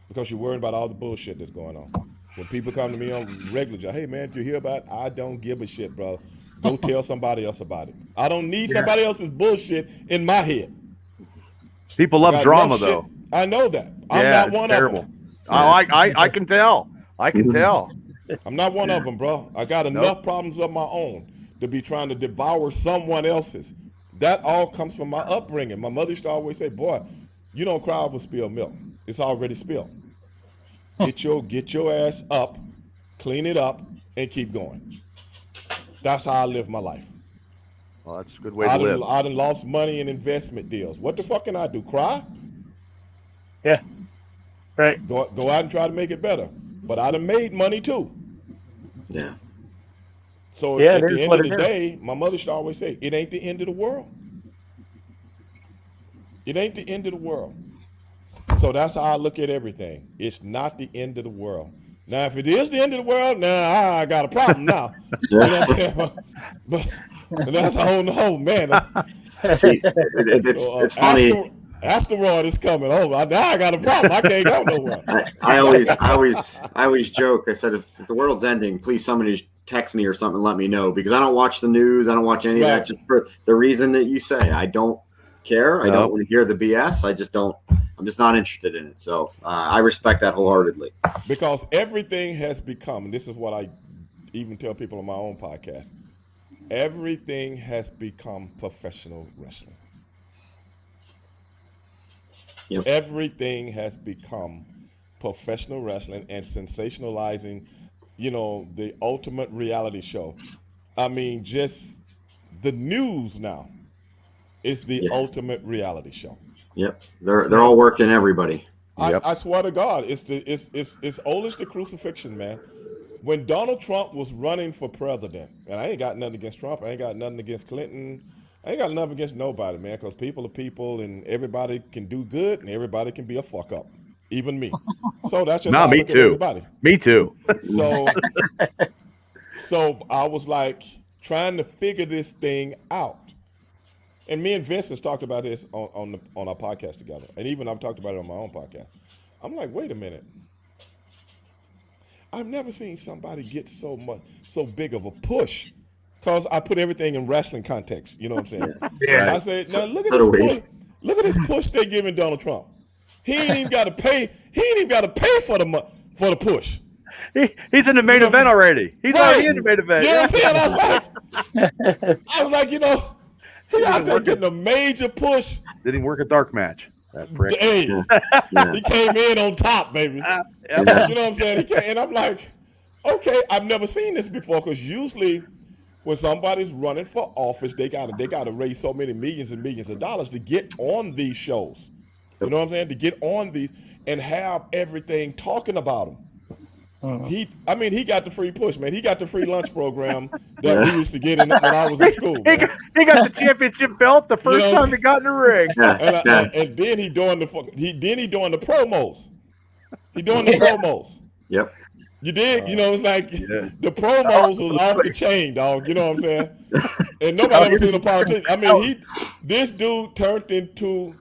Because you're worried about all the bullshit that's going on. When people come to me on regular job, hey man, did you hear about it? I don't give a shit, bro. Go tell somebody else about it. I don't need somebody else's bullshit in my head. People love drama, though. I know that. I'm not one of them. I can tell. I can tell. I'm not one of them, bro. I got enough problems of my own to be trying to devour someone else's. That all comes from my upbringing. My mother used to always say, boy, you don't cry over spilled milk. It's already spilled. Get your ass up, clean it up, and keep going. That's how I live my life. Well, that's a good way to live. I done lost money in investment deals. What the fuck can I do? Cry? Yeah. Right. Go out and try to make it better. But I done made money too. Yeah. So at the end of the day, my mother should always say, it ain't the end of the world. It ain't the end of the world. So that's how I look at everything. It's not the end of the world. Now, if it is the end of the world, now I got a problem now. You know what I'm saying? But that's a whole man. See, it's funny. Asteroid is coming. Oh, now I got a problem. I can't go nowhere. I always joke. I said, if the world's ending, please somebody text me or something and let me know, because I don't watch the news. I don't watch any of that, just for the reason that you say. I don't care. I don't want to hear the BS. I'm just not interested in it. So I respect that wholeheartedly. Because everything has become, and this is what I even tell people on my own podcast, everything has become professional wrestling. Yep. Everything has become professional wrestling and sensationalizing, the ultimate reality show. I mean, just the news now is the Yeah. ultimate reality show. Yep. They're all working everybody. I swear to God, it's old as the crucifixion, man. When Donald Trump was running for president, and I ain't got nothing against Trump, I ain't got nothing against Clinton, I ain't got nothing against nobody, man, because people are people, and everybody can do good, and everybody can be a fuck up, even me. So that's just how I me look at too. everybody. Me too. So I was like trying to figure this thing out. And me and Vince has talked about this on our podcast together. And even I've talked about it on my own podcast. I'm like, wait a minute. I've never seen somebody get so big of a push. Because I put everything in wrestling context. You know what I'm saying? Yeah. I said, now look at this push. Look at this push they're giving Donald Trump. He ain't even got to pay. He ain't even got to pay for the push. He's in the main event already. He's already in the main event. You know what I'm saying? I was like, he out there getting a major push. Didn't even work a dark match. That prick. Hey, he came in on top, baby. You know what I'm saying? And I'm like, okay, I've never seen this before, because usually when somebody's running for office, they gotta raise so many millions and millions of dollars to get on these shows. You know what I'm saying? To get on these and have everything talking about them. He got the free push, man. He got the free lunch program that we used to get when I was in school. He got the championship belt the first time he got in the ring. And then he doing the promos. He doing the promos. Yep. You dig? It's like the promos was off the chain, dog. You know what I'm saying? And nobody ever seen a politician. I mean, this dude turned into,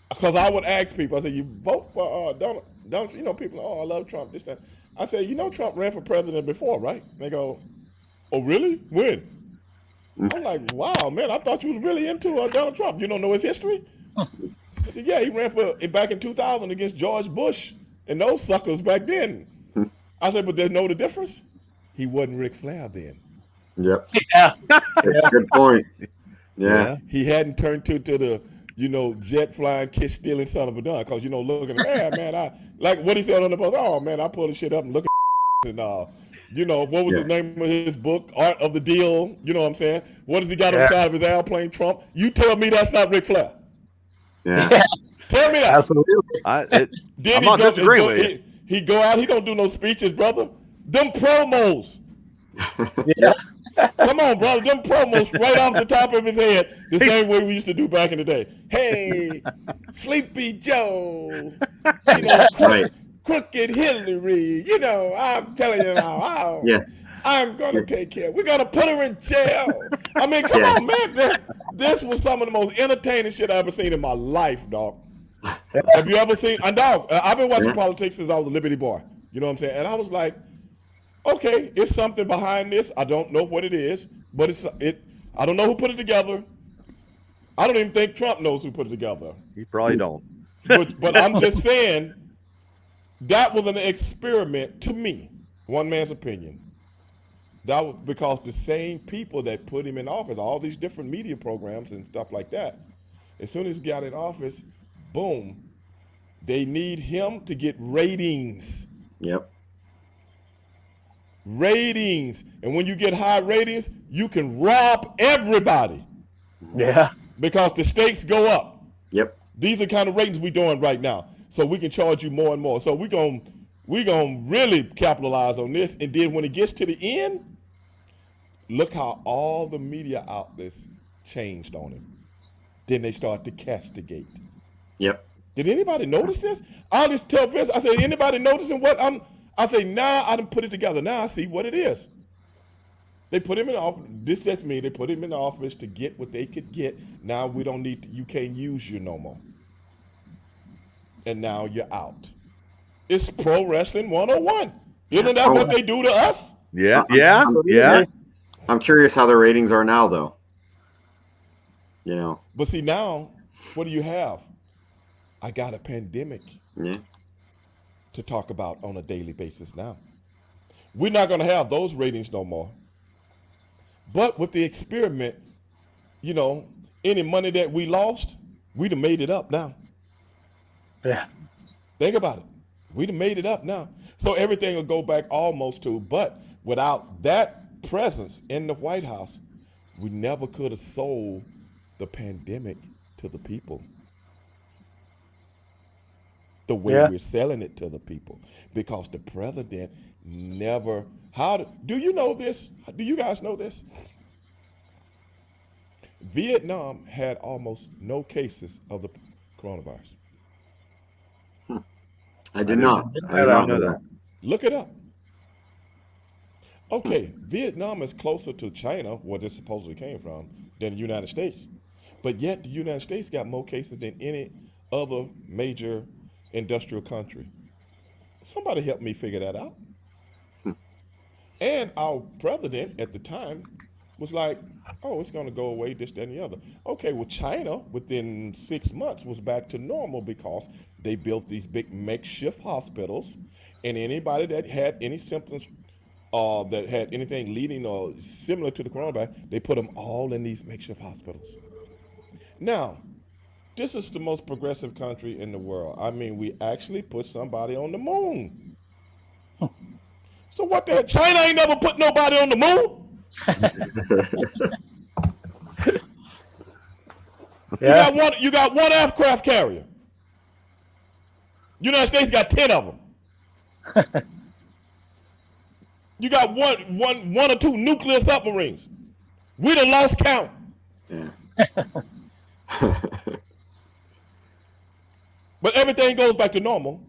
because I would ask people, I said, you vote for Donald? Don't people? Oh, I love Trump. This that. I said, Trump ran for president before, right? They go, oh, really? When? I'm like, wow, man, I thought you was really into Donald Trump. You don't know his history? I said, yeah, he ran back in 2000 against George Bush and those suckers back then. I said, but there's no the difference. He wasn't Ric Flair then. Yep. Yeah. Good point. Yeah. He hadn't turned to the, jet flying, kiss stealing son of a gun. Because, looking, man, I like what he said on the post. Oh, man, I pull the shit up and look at and, what was the name of his book? Art of the Deal. You know what I'm saying? What does he got on the side of his airplane? Trump. You tell me that's not Ric Flair. Yeah. Tell me that. Absolutely. I'm not disagreeing with you. He go out. He don't do no speeches, brother. Them promos. Yeah. Come on, brother. Them promos right off the top of his head, the same way we used to do back in the day. Hey, Sleepy Joe. Crooked Hillary. I'm telling you now. I'm going to take care. We're going to put her in jail. I mean, come on, man. This was some of the most entertaining shit I've ever seen in my life, dog. Have you ever seen? Dog, I've been watching politics since I was a Liberty boy. You know what I'm saying? And I was like, okay, it's something behind this. I don't know what it is, but I don't know who put it together. I don't even think Trump knows who put it together. He probably don't. But I'm just saying that was an experiment to me, one man's opinion. That was because the same people that put him in office, all these different media programs and stuff like that, as soon as he got in office, boom, they need him to get ratings. Yep. Ratings. And when you get high ratings, you can rob everybody. Yeah. Because the stakes go up. Yep. These are the kind of ratings we're doing right now. So we can charge you more and more. So we're gonna really capitalize on this. And then when it gets to the end, look how all the media outlets changed on him. Then they start to castigate. Yep. Did anybody notice this? I'll just tell Vince, I say, anybody noticing what I say, now I done put it together. Now I see what it is. They put him in office. This just me. They put him in the office to get what they could get. Now we don't need to, you can't use you no more. And now you're out. It's pro wrestling 101. Isn't that what they do to us? Yeah. I'm curious how the ratings are now, though. But see, now, what do you have? I got a pandemic to talk about on a daily basis now. We're not going to have those ratings no more. But with the experiment, you know, any money that we lost, we'd have made it up now. Yeah. Think about it. We'd have made it up now. So everything will go back almost to, but without that presence in the White House, we never could have sold the pandemic to the people the way we're selling it to the people, because the president never, do you know this? Do you guys know this? Vietnam had almost no cases of the coronavirus. I did not know that. Look it up. Okay, Vietnam is closer to China, where this supposedly came from, than the United States. But yet the United States got more cases than any other major industrial country. Somebody help me figure that out. And our president at the time was like, oh, it's going to go away, this, that, and the other. Okay, well, China, within 6 months, was back to normal because they built these big makeshift hospitals, and anybody that had any symptoms that had anything leading or similar to the coronavirus, they put them all in these makeshift hospitals. Now, this is the most progressive country in the world. I mean, we actually put somebody on the moon. So what the hell? China ain't never put nobody on the moon? You got one aircraft carrier. United States got 10 of them. You got one or two nuclear submarines. We done lost count. Yeah. But everything goes back to normal.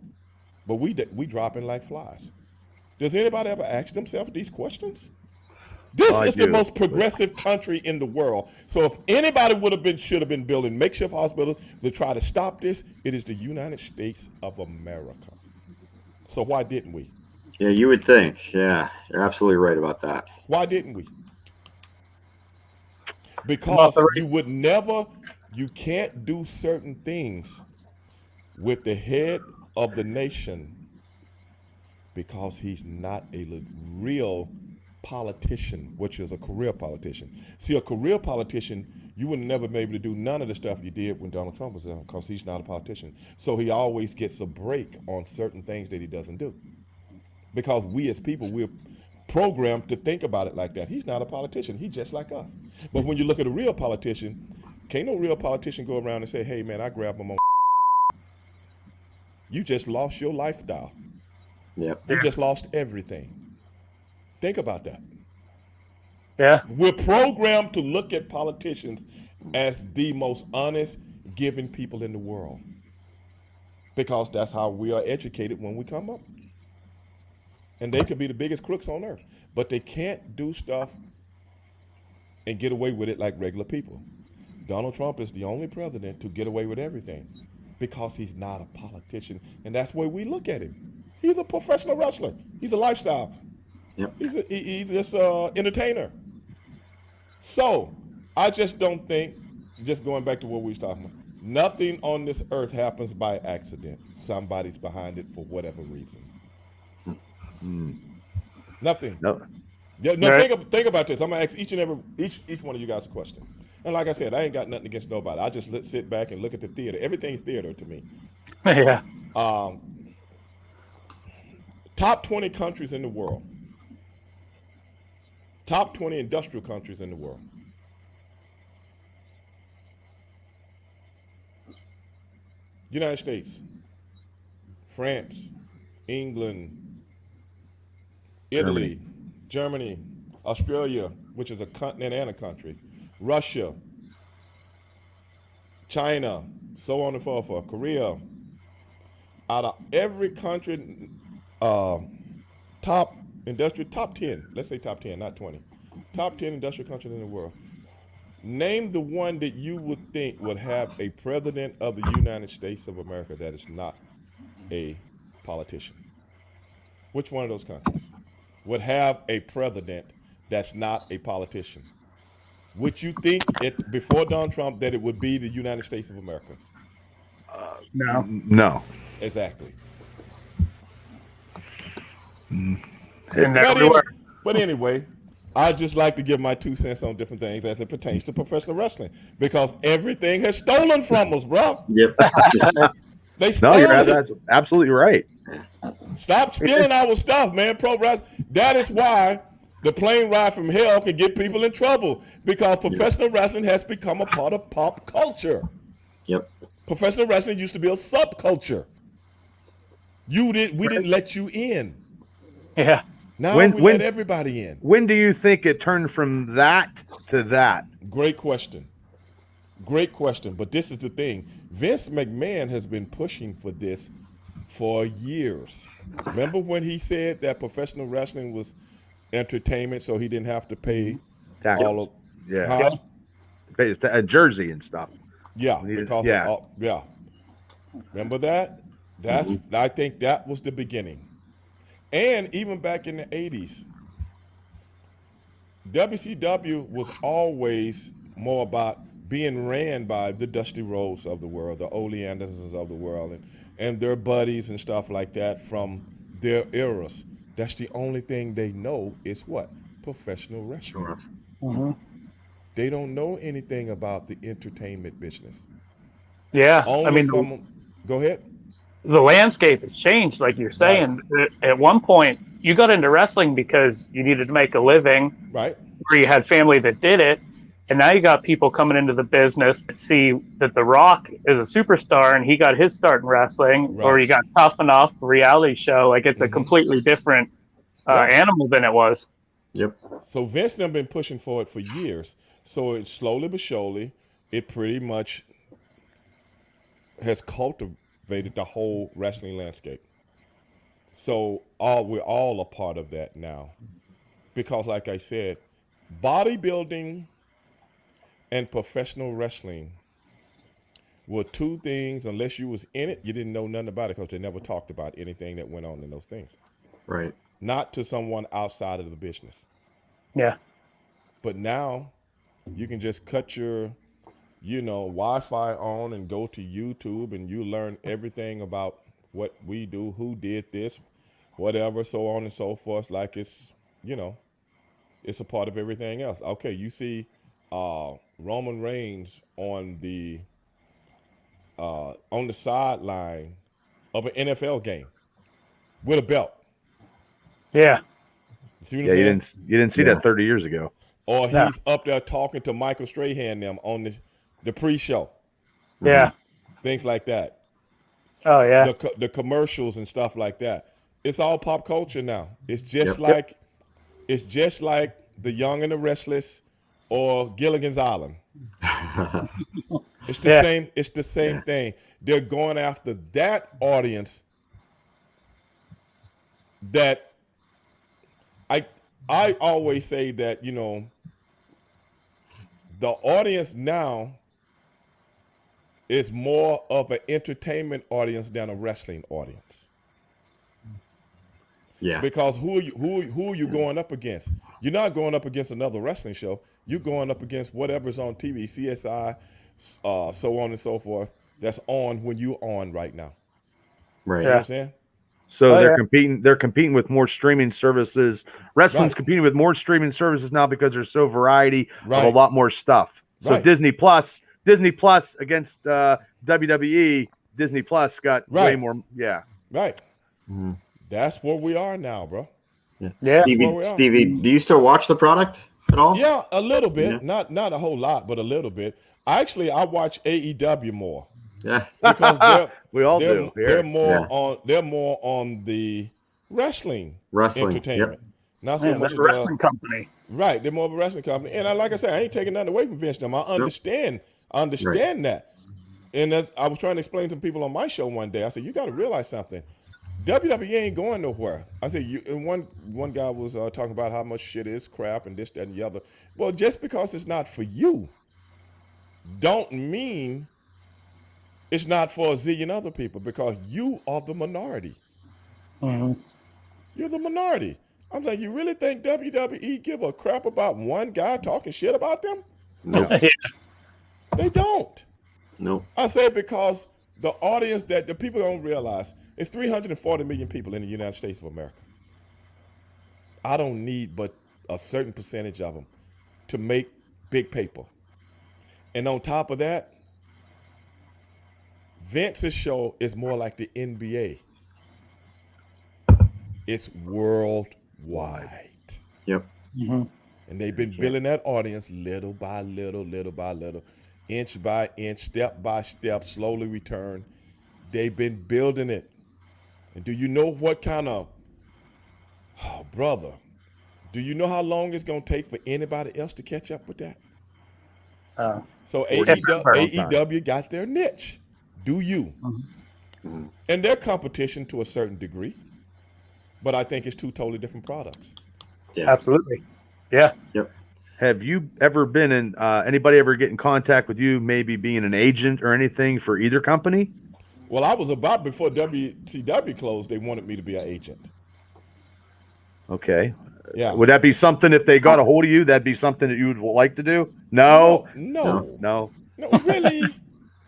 But we dropping like flies. Does anybody ever ask themselves these questions? This is the most progressive country in the world. So if anybody should have been building makeshift hospitals to try to stop this, it is the United States of America. So why didn't we? Yeah, you would think. Yeah, you're absolutely right about that. Why didn't we? Because you can't do certain things with the head of the nation because he's not a real politician, which is a career politician. See, a career politician, you would never be able to do none of the stuff you did when Donald Trump was there because he's not a politician. So he always gets a break on certain things that he doesn't do. Because we as people, we're programmed to think about it like that. He's not a politician. He's just like us. But when you look at a real politician, can't no real politician go around and say, hey, man, I grabbed him on. You just lost your lifestyle. Yep. You just lost everything. Think about that. Yeah. We're programmed to look at politicians as the most honest, giving people in the world. Because that's how we are educated when we come up. And they could be the biggest crooks on earth. But they can't do stuff and get away with it like regular people. Donald Trump is the only president to get away with everything because he's not a politician. And that's the way we look at him. He's a professional wrestler. He's a lifestyle. Yep. He's just an entertainer. So I just don't think, just going back to what we was talking about, nothing on this earth happens by accident. Somebody's behind it for whatever reason. Nothing. No. Yeah, no. Right. Think about this. I'm gonna ask each one of you guys a question. And like I said, I ain't got nothing against nobody. I just sit back and look at the theater. Everything's theater to me. Yeah. Top 20 countries in the world. Top 20 industrial countries in the world. United States, France, England, Italy, Germany, Australia, which is a continent and a country, Russia, China, so on and so forth, Korea. Out of every country, top 10, let's say top 10, not 20, top 10 industrial countries in the world. Name the one that you would think would have a president of the United States of America that is not a politician. Which one of those countries would have a president that's not a politician? Would you think before Donald Trump that it would be the United States of America? No. Exactly. And everywhere. But anyway, I just like to give my 2 cents on different things as it pertains to professional wrestling because everything has stolen from us, bro. Yep. They No, stole it. that's absolutely right. Stop stealing our stuff, man. Pro wrestling. That is why the plane ride from hell can get people in trouble because professional wrestling has become a part of pop culture. Yep. Professional wrestling used to be a subculture. We didn't let you in. Yeah. Now we let everybody in. When do you think it turned from that to that? Great question. Great question. But this is the thing. Vince McMahon has been pushing for this for years. Remember when he said that professional wrestling was entertainment, so he didn't have to pay Taxes. all of Yeah. A jersey and stuff. Yeah, because of all, Remember that? I think that was the beginning. And even back in the 80s, WCW was always more about being ran by the Dusty Rhodes of the world, the Ole Andersons of the world, and their buddies and stuff like that from their eras. That's the only thing they know is what? Professional wrestling. Mm-hmm. They don't know anything about the entertainment business. Yeah. Go ahead. The landscape has changed, like you're saying. Right. At one point, you got into wrestling because you needed to make a living, right? Or you had family that did it, and now you got people coming into the business that see that The Rock is a superstar and he got his start in wrestling, or you got Tough Enough reality show. Like it's a completely different animal than it was. Yep. So Vince has been pushing for it for years. So it slowly but surely, it pretty much has cultivated the whole wrestling landscape. So we're all a part of that now. Because like I said, bodybuilding and professional wrestling were two things, unless you was in it, you didn't know nothing about it because they never talked about anything that went on in those things. Right. Not to someone outside of the business. Yeah. But now you can just cut your Wi-Fi on and go to YouTube and you learn everything about what we do, who did this, whatever, so on and so forth. Like it's a part of everything else. Okay, you see Roman Reigns on the sideline of an NFL game with a belt. Yeah. See what I'm saying? You didn't see that 30 years ago. Or he's up there talking to Michael Strahan them on the pre-show. Yeah. Things like that. Oh, yeah. The commercials and stuff like that. It's all pop culture now. It's just like The Young and the Restless or Gilligan's Island. It's the same thing. They're going after that audience that I always say that, the audience now is more of an entertainment audience than a wrestling audience. Yeah. Because who are you going up against? You're not going up against another wrestling show. You're going up against whatever's on TV, CSI, so on and so forth, that's on when you're on right now. Right. You know what I'm saying? So they're competing with more streaming services. Wrestling's competing with more streaming services now because there's so variety of a lot more stuff. So Disney Plus against WWE, Disney Plus got way more. Yeah. Right. Mm-hmm. That's where we are now, bro. Yeah. Stevie, do you still watch the product at all? Yeah, a little bit. Yeah. Not a whole lot, but a little bit. Actually, I watch AEW more. Yeah. Because we all do. They're more on the wrestling entertainment. Yep. Not so much a wrestling company. Right. They're more of a wrestling company. And like I said, I ain't taking nothing away from Vince. I understand. I understand that. And as I was trying to explain to people on my show one day, I said, you got to realize something. WWE ain't going nowhere. I said, and one guy was talking about how much shit is crap and this, that, and the other. Well, just because it's not for you, don't mean it's not for a zillion other people, because you are the minority. Mm-hmm. You're the minority. I'm like, you really think WWE give a crap about one guy talking shit about them? No. Yeah. They don't. No. I say because the audience that the people don't realize, it's 340 million people in the United States of America. I don't need but a certain percentage of them to make big paper. And on top of that, Vince's show is more like the NBA. It's worldwide. Yep. Mm-hmm. And they've been building that audience little by little, little by little, inch by inch, step by step, slowly return. They've been building it. And do you know what kind of, oh, brother, do you know how long it's going to take for anybody else to catch up with that? So AEW got their niche. Do you? Mm-hmm. And their competition to a certain degree. But I think it's two totally different products. Yeah. Absolutely. Yeah. Yep. Have you ever been in? Anybody ever get in contact with you? Maybe being an agent or anything for either company? Well, I was about before WCW closed. They wanted me to be an agent. Okay. Yeah. Would that be something if they got a hold of you? That'd be something that you would like to do? No. No, really.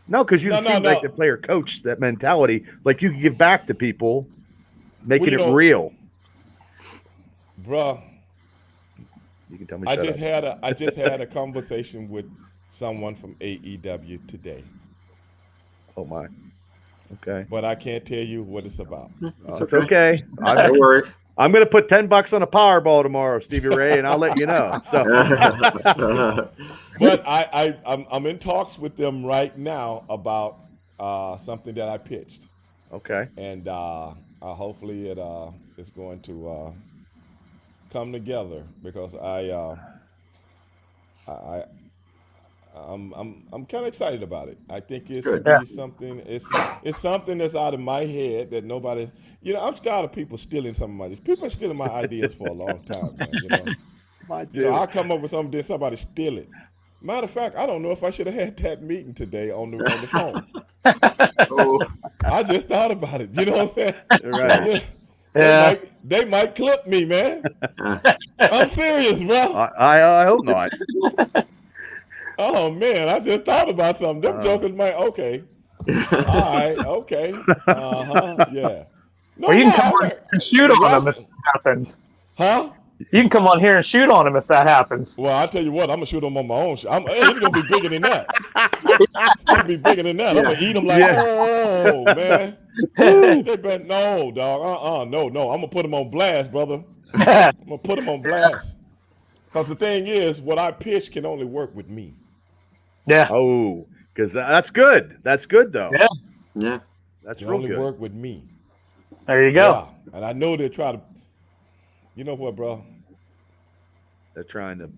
No, because you seem like the player coach. That mentality, like you can give back to people, making it real. Bruh. You can tell me. I just had a conversation with someone from AEW today. Oh my. Okay. But I can't tell you what it's about. It's okay. No worries. I'm going to put $10 on a Powerball tomorrow, Stevie Ray, and I'll let you know. So, but I'm in talks with them right now about something that I pitched. Okay. And hopefully it's going to come together because I'm kind of excited about it. I think it's something. It's something that's out of my head that nobody. I'm tired of people stealing some of my. People are stealing my ideas for a long time, man. I come up with something, then somebody steal it. Matter of fact, I don't know if I should have had that meeting today on the phone. I just thought about it. You know what I'm saying? Right. Yeah. They might clip me, man. I'm serious, bro. I hope not. Oh man, I just thought about something. Them jokers might. Okay. All right. Okay. Yeah. No, or you can come on and shoot on them if it happens. Huh? You can come on here and shoot on them if that happens. Well, I tell you what, I'm gonna shoot them on my own. It's gonna be bigger than that. It's gonna be bigger than that. I'm gonna eat them like, oh man. They bet no, dog. No. I'm gonna put them on blast, brother. I'm gonna put them on blast. Because the thing is, what I pitch can only work with me. Yeah. Oh, because that's good. That's good though. Yeah. Yeah. That's It real only good. work with me. There you go. Yeah. And I know they'll try to. You know what, bro? They're trying to.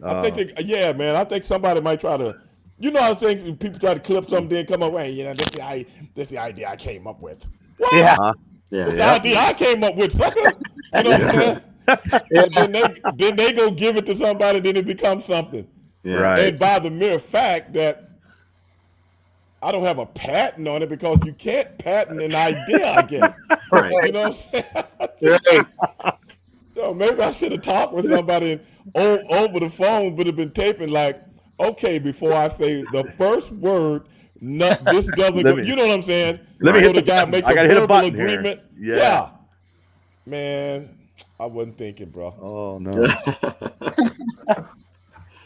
I think, man. I think somebody might try to. I think people try to clip something, then come up, this the idea I came up with. What? Yeah. It's the idea I came up with, sucker. You know what I'm saying? And then they go give it to somebody, then it becomes something. Yeah. Right. And by the mere fact that I don't have a patent on it because you can't patent an idea, I guess. Right. You know what I'm saying? Maybe I should have talked with somebody over the phone, but have been taping like, okay, before I say the first word, this doesn't go. You know what I'm saying? Let me hit the guy makes a verbal agreement. Yeah. Man, I wasn't thinking, bro. Oh no.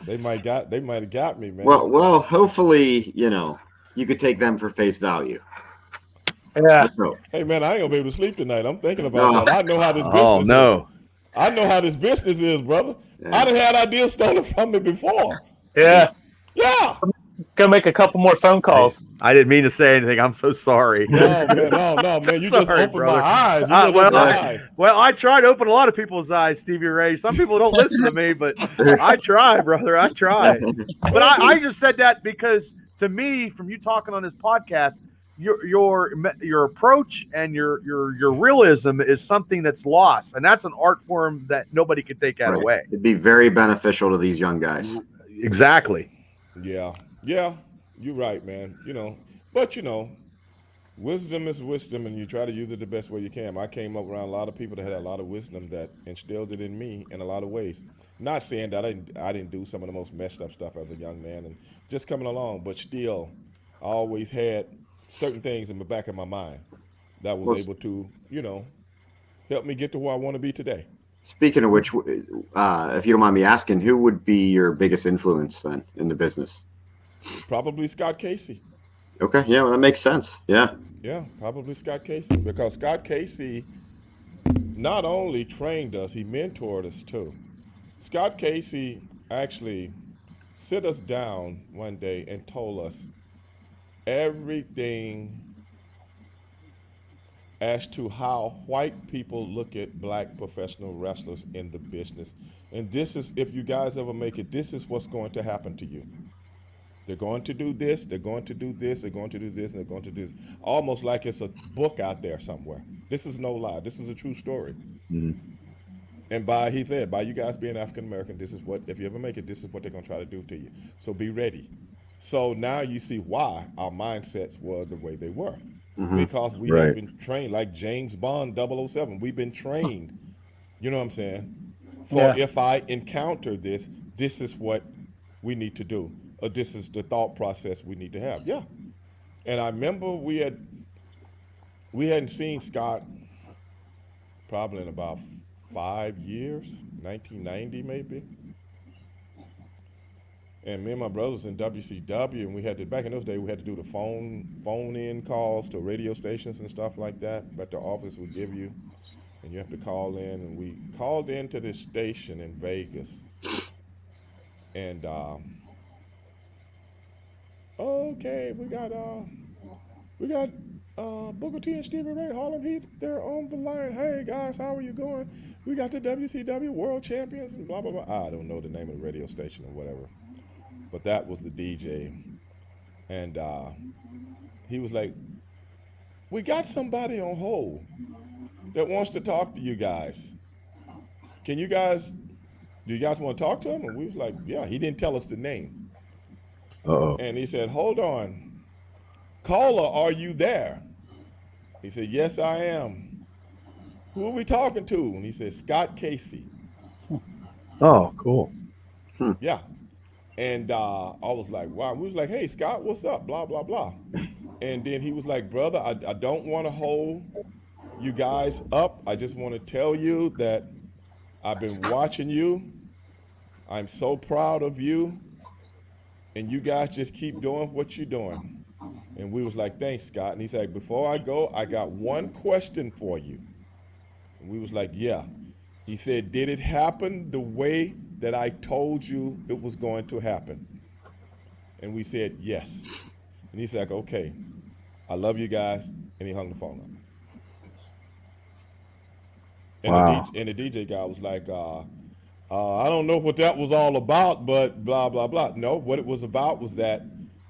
They might have got me, man. Well, hopefully, you could take them for face value. Yeah. Hey, man, I ain't gonna be able to sleep tonight. I'm thinking about that. I know how this business Oh no. is. I know how this business is, brother. Yeah. I done had ideas stolen from me before. Yeah. Yeah. Go make a couple more phone calls. I didn't mean to say anything. I'm so sorry. No, man. You just opened my eyes. Well, I try to open a lot of people's eyes, Stevie Ray. Some people don't listen to me, but I try, brother. I try. But I just said that because to me, from you talking on this podcast, your approach and your realism is something that's lost, and that's an art form that nobody could take that away. It'd be very beneficial to these young guys. Exactly. Yeah, you're right, man. But wisdom is wisdom, and you try to use it the best way you can. I came up around a lot of people that had a lot of wisdom that instilled it in me in a lot of ways. Not saying that I didn't do some of the most messed up stuff as a young man and just coming along, but still, I always had certain things in the back of my mind that was able to, help me get to where I want to be today. Speaking of which, if you don't mind me asking, who would be your biggest influence then in the business? Probably Scott Casey. Okay, yeah, well, that makes sense. Yeah. Yeah, probably Scott Casey, because Scott Casey not only trained us, he mentored us too. Scott Casey actually sit us down one day and told us everything as to how white people look at black professional wrestlers in the business. And this is, if you guys ever make it, this is what's going to happen to you. They're going to do this, they're going to do this, they're going to do this, and they're going to do this. Almost like it's a book out there somewhere. This is no lie. This is a true story. Mhm. And he said, by you guys being African American, this is what, if you ever make it, this is what they're going to try to do to you. So be ready. So now you see why our mindsets were the way they were. Because we have been trained, like James Bond 007. We've been trained, you know what I'm saying? For if I encounter this, this is what we need to do. Or this is the thought process we need to have. Yeah. And I remember we hadn't seen Scott probably in about 5 years, 1990 maybe. And me and my brothers in WCW, and we had to, back in those days, we had to do the phone-in calls to radio stations and stuff like that, but the office would give you, and you have to call in. And we called into this station in Vegas, and okay, we got Booker T and Stevie Ray, Harlem Heat, they're on the line. Hey guys, how are you going? We got the WCW World Champions and blah blah blah. I don't know the name of the radio station or whatever. But that was the DJ. And he was like, we got somebody on hold that wants to talk to you guys. Do you guys want to talk to him? And we was like, yeah. He didn't tell us the name. Uh-oh. And he said, hold on. Caller, are you there? He said, yes, I am. Who are we talking to? And he said, Scott Casey. Oh, cool. Yeah. And I was like, wow. We was like, hey, Scott, what's up? Blah, blah, blah. And then he was like, brother, I don't want to hold you guys up. I just want to tell you that I've been watching you. I'm so proud of you. And you guys just keep doing what you're doing. And we was like, thanks, Scott. And he said, before I go, I got one question for you. And we was like, yeah. He said, did it happen the way that I told you it was going to happen? And we said, yes. And he's like, okay, I love you guys. And he hung the phone up. And, Wow. the DJ guy was like, I don't know what that was all about, but blah, blah, blah. No, what it was about was that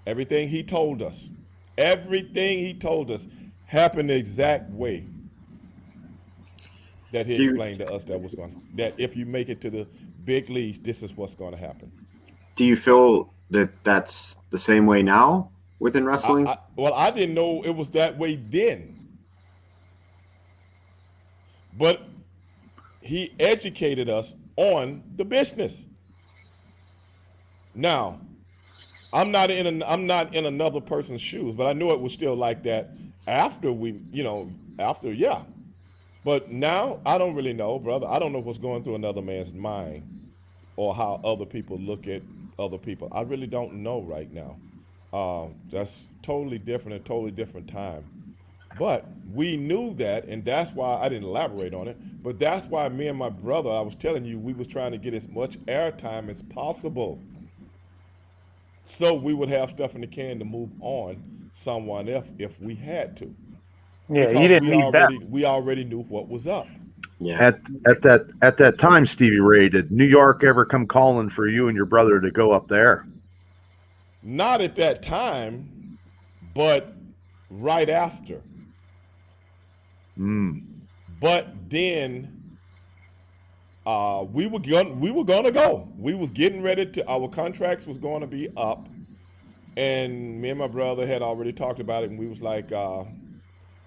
everything he told us happened the exact way that he explained to us that if you make it to the big leagues, this is what's going to happen. Do you feel that that's the same way now within wrestling? Well, I didn't know it was that way then. But he educated us on the business. Now, I'm not in another person's shoes, but I knew it was still like that after yeah. But now I don't really know, brother. I don't know what's going through another man's mind or how other people look at other people. I really don't know right now. That's totally different, a totally different time. But we knew that, and that's why I didn't elaborate on it, but that's why me and my brother, I was telling you, we was trying to get as much airtime as possible so we would have stuff in the can to move on someone else if we had to. Yeah, Because you didn't need that. we already knew what was up. Yeah. At that time, Stevie Ray, did New York ever come calling for you and your brother to go up there? Not at that time, but right after. But then we were gonna go. We was getting ready to. Our contracts was going to be up, and me and my brother had already talked about it. And we was like,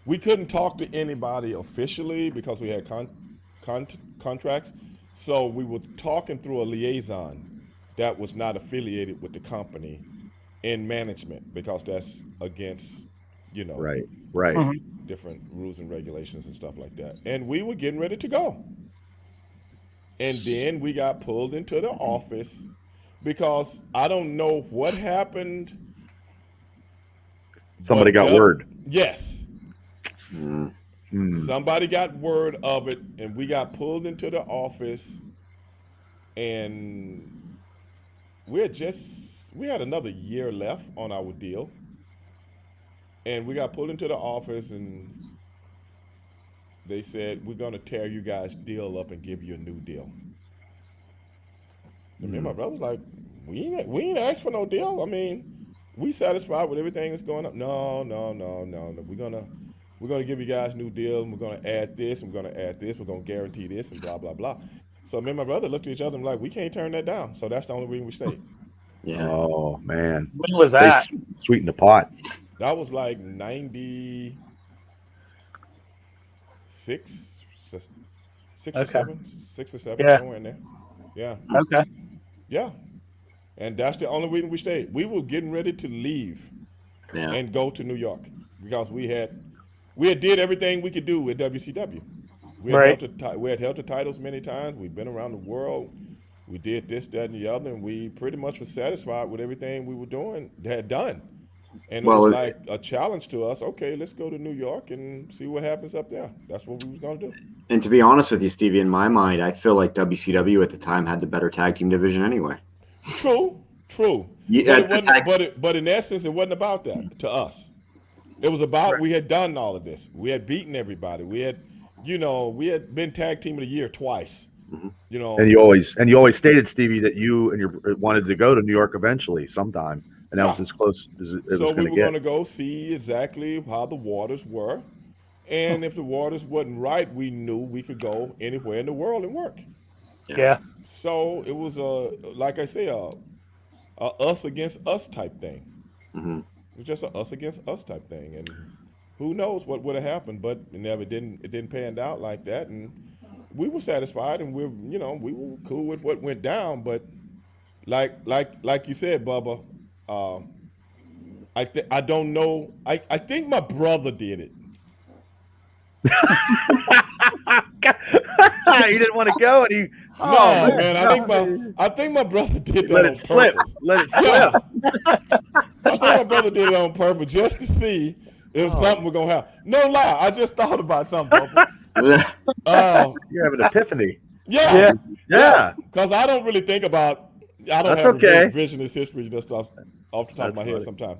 we couldn't talk to anybody officially because we had contracts. So we were talking through a liaison that was not affiliated with the company in management because that's against, Right. different rules and regulations and stuff like that. And we were getting ready to go. And then we got pulled into the office because I don't know what happened. Somebody got word. Yes. Somebody got word of it, and we got pulled into the office, and we had another year left on our deal. And we got pulled into the office, and they said, we're going to tear you guys' deal up and give you a new deal. And me and my brother's like, we ain't asked for no deal. I mean, we satisfied with everything that's going up. No. We're gonna give you guys a new deal, and we're gonna add this, and we're gonna add this, we're gonna guarantee this, and blah, blah, blah. So me and my brother looked at each other and like, we can't turn that down. So that's the only reason we stayed. Yeah. Oh man. When was that? They sweetened the pot. That was like 96 or seven, Yeah. somewhere in there. Yeah. Okay. Yeah. And that's the only reason we stayed. We were getting ready to leave and go to New York because we had did everything we could do with WCW. We had held the titles many times. We've been around the world. We did this, that, and the other, and we pretty much were satisfied with everything we were had done. And it was like a challenge to us. Okay, let's go to New York and see what happens up there. That's what we was going to do. And to be honest with you, Stevie, in my mind, I feel like WCW at the time had the better tag team division anyway. True. Yeah, but in essence, it wasn't about that to us. It was about we had done all of this. We had beaten everybody. We had been tag team of the year twice. And you always stated, Stevie, that you and you wanted to go to New York eventually, sometime, and that was as close as it was going to get. So we were going to go see exactly how the waters were, and if the waters wasn't right, we knew we could go anywhere in the world and work. Yeah. So it was like I say, a us against us type thing. Mm-hmm. It was just a us against us type thing, and who knows what would have happened, but it didn't pan out like that, and we were satisfied, and we were cool with what went down. But like you said, Bubba, I don't know. I think my brother did it. He didn't want to go, and he. Man, I think my brother did that. Let it slip. Let it slip. I think my brother did it on purpose just to see if something was gonna happen. No lie, I just thought about something. You have an epiphany. Yeah. Because I don't really think about. I don't That's have okay. revisionist history just off the top of my head sometimes.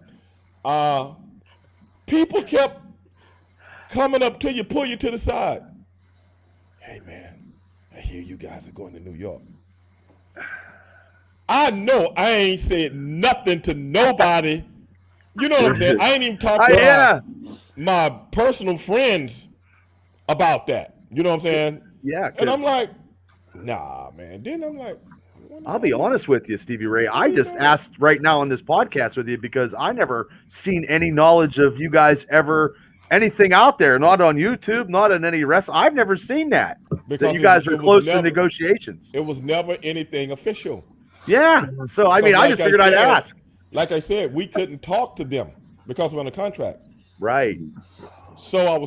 People kept coming up to you, pull you to the side. Hey man, I hear you guys are going to New York. I know I ain't said nothing to nobody. You know what I'm saying? I ain't even talked to my personal friends about that. You know what I'm saying? Yeah. And I'm like, nah, man. Then I'm like, I'll be honest with you, Stevie Ray. I just asked right now on this podcast with you because I never seen any knowledge of you guys ever anything out there, not on YouTube, not in any rest. I've never seen that. Because that you guys are close to negotiations. It was never anything official. Yeah. So I mean, I just figured I'd ask. Like I said, we couldn't talk to them because we're on a contract. Right. So we were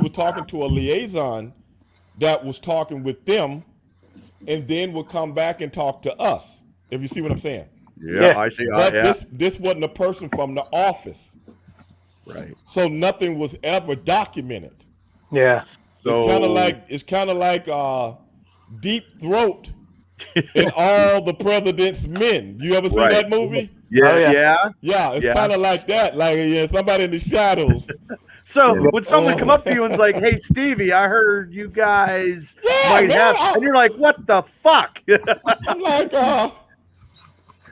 talking to a liaison that was talking with them, and then would come back and talk to us. If you see what I'm saying. Yeah. I see. But this wasn't a person from the office. Right. So nothing was ever documented. Yeah. So it's kind of like Deep Throat in All the President's Men. You ever see that movie? Yeah. Yeah, it's kind of like that. Like somebody in the shadows. So would someone come up to you and like, "Hey, Stevie, I heard you guys might have," and you're like, "What the fuck?" I'm like,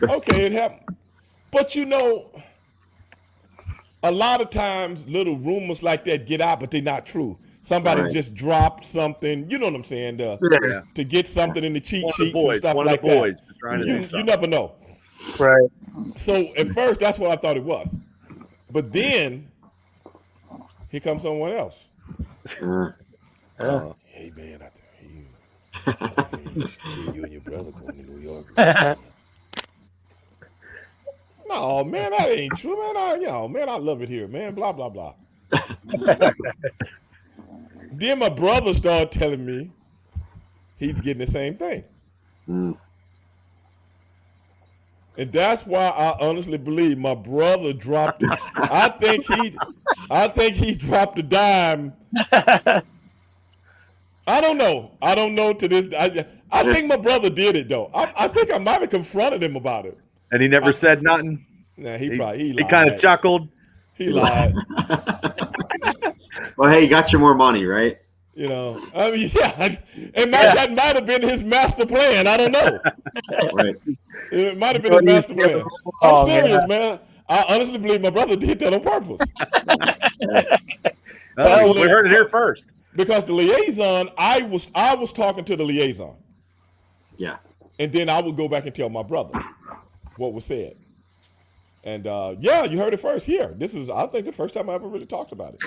okay, it happened. But a lot of times little rumors like that get out, but they're not true. Somebody just dropped something, you know what I'm saying, to get something in the cheat sheets and stuff like that. You never know. Right. So at first, that's what I thought it was. But then, here comes someone else. Hey, man, I hear you and your brother going to New York. No, man, that ain't true, man. I love it here, man. Blah, blah, blah. Then my brother started telling me he's getting the same thing. Mm. And that's why I honestly believe my brother dropped it. I think he dropped a dime. I don't know to this. I think my brother did it though. I think I might have confronted him about it. And he never said nothing. Nah, He lied. kind of chuckled. He lied. Well, hey, you got your more money, right? You know, I mean, yeah, that might have been his master plan. I don't know. Right. It might have been his master plan. I'm serious, man. I honestly believe my brother did that on purpose. We heard it here first. Because the liaison, I was talking to the liaison. Yeah. And then I would go back and tell my brother what was said. And yeah, you heard it first here. This is, I think, the first time I ever really talked about it.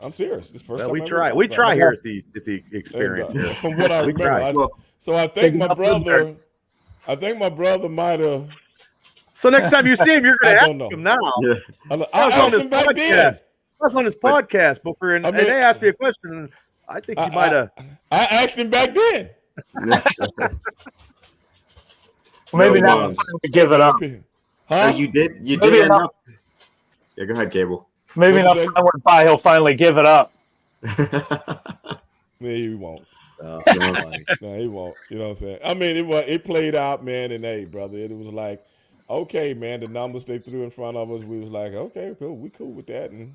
I'm serious. This first time we try here at the experience. And, from what I remember, so I think my brother might have. So next time you see him, you're going to ask him now. Yeah. I asked him back then. That's on his podcast, Booker, and they asked me a question, and I think he might have. I asked him back then. Maybe now it's time to give it up. Huh? You did end up. Yeah, go ahead, Cable. Maybe enough time went by, he'll finally give it up. Yeah, he won't. No, he won't. You know what I'm saying? I mean, it played out, man, and hey, brother, it was like, okay, man, the numbers they threw in front of us, we was like, okay, cool, we cool with that, and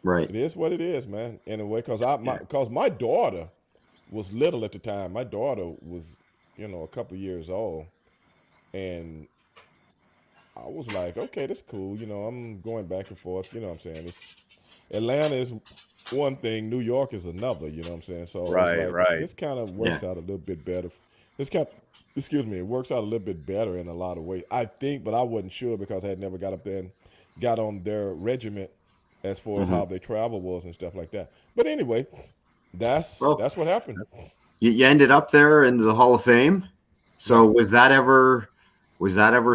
right, it is what it is, man. In a way, because my daughter was little at the time. My daughter was, a couple years old, and I was like, okay, that's cool. I'm going back and forth. You know what I'm saying? Atlanta is one thing, New York is another. You know what I'm saying? So right. This kind of works out a little bit better. It works out a little bit better in a lot of ways, I think, but I wasn't sure because I had never got up there and got on their regiment as far as how their travel was and stuff like that. But anyway, that's what happened. You ended up there in the Hall of Fame. So was that ever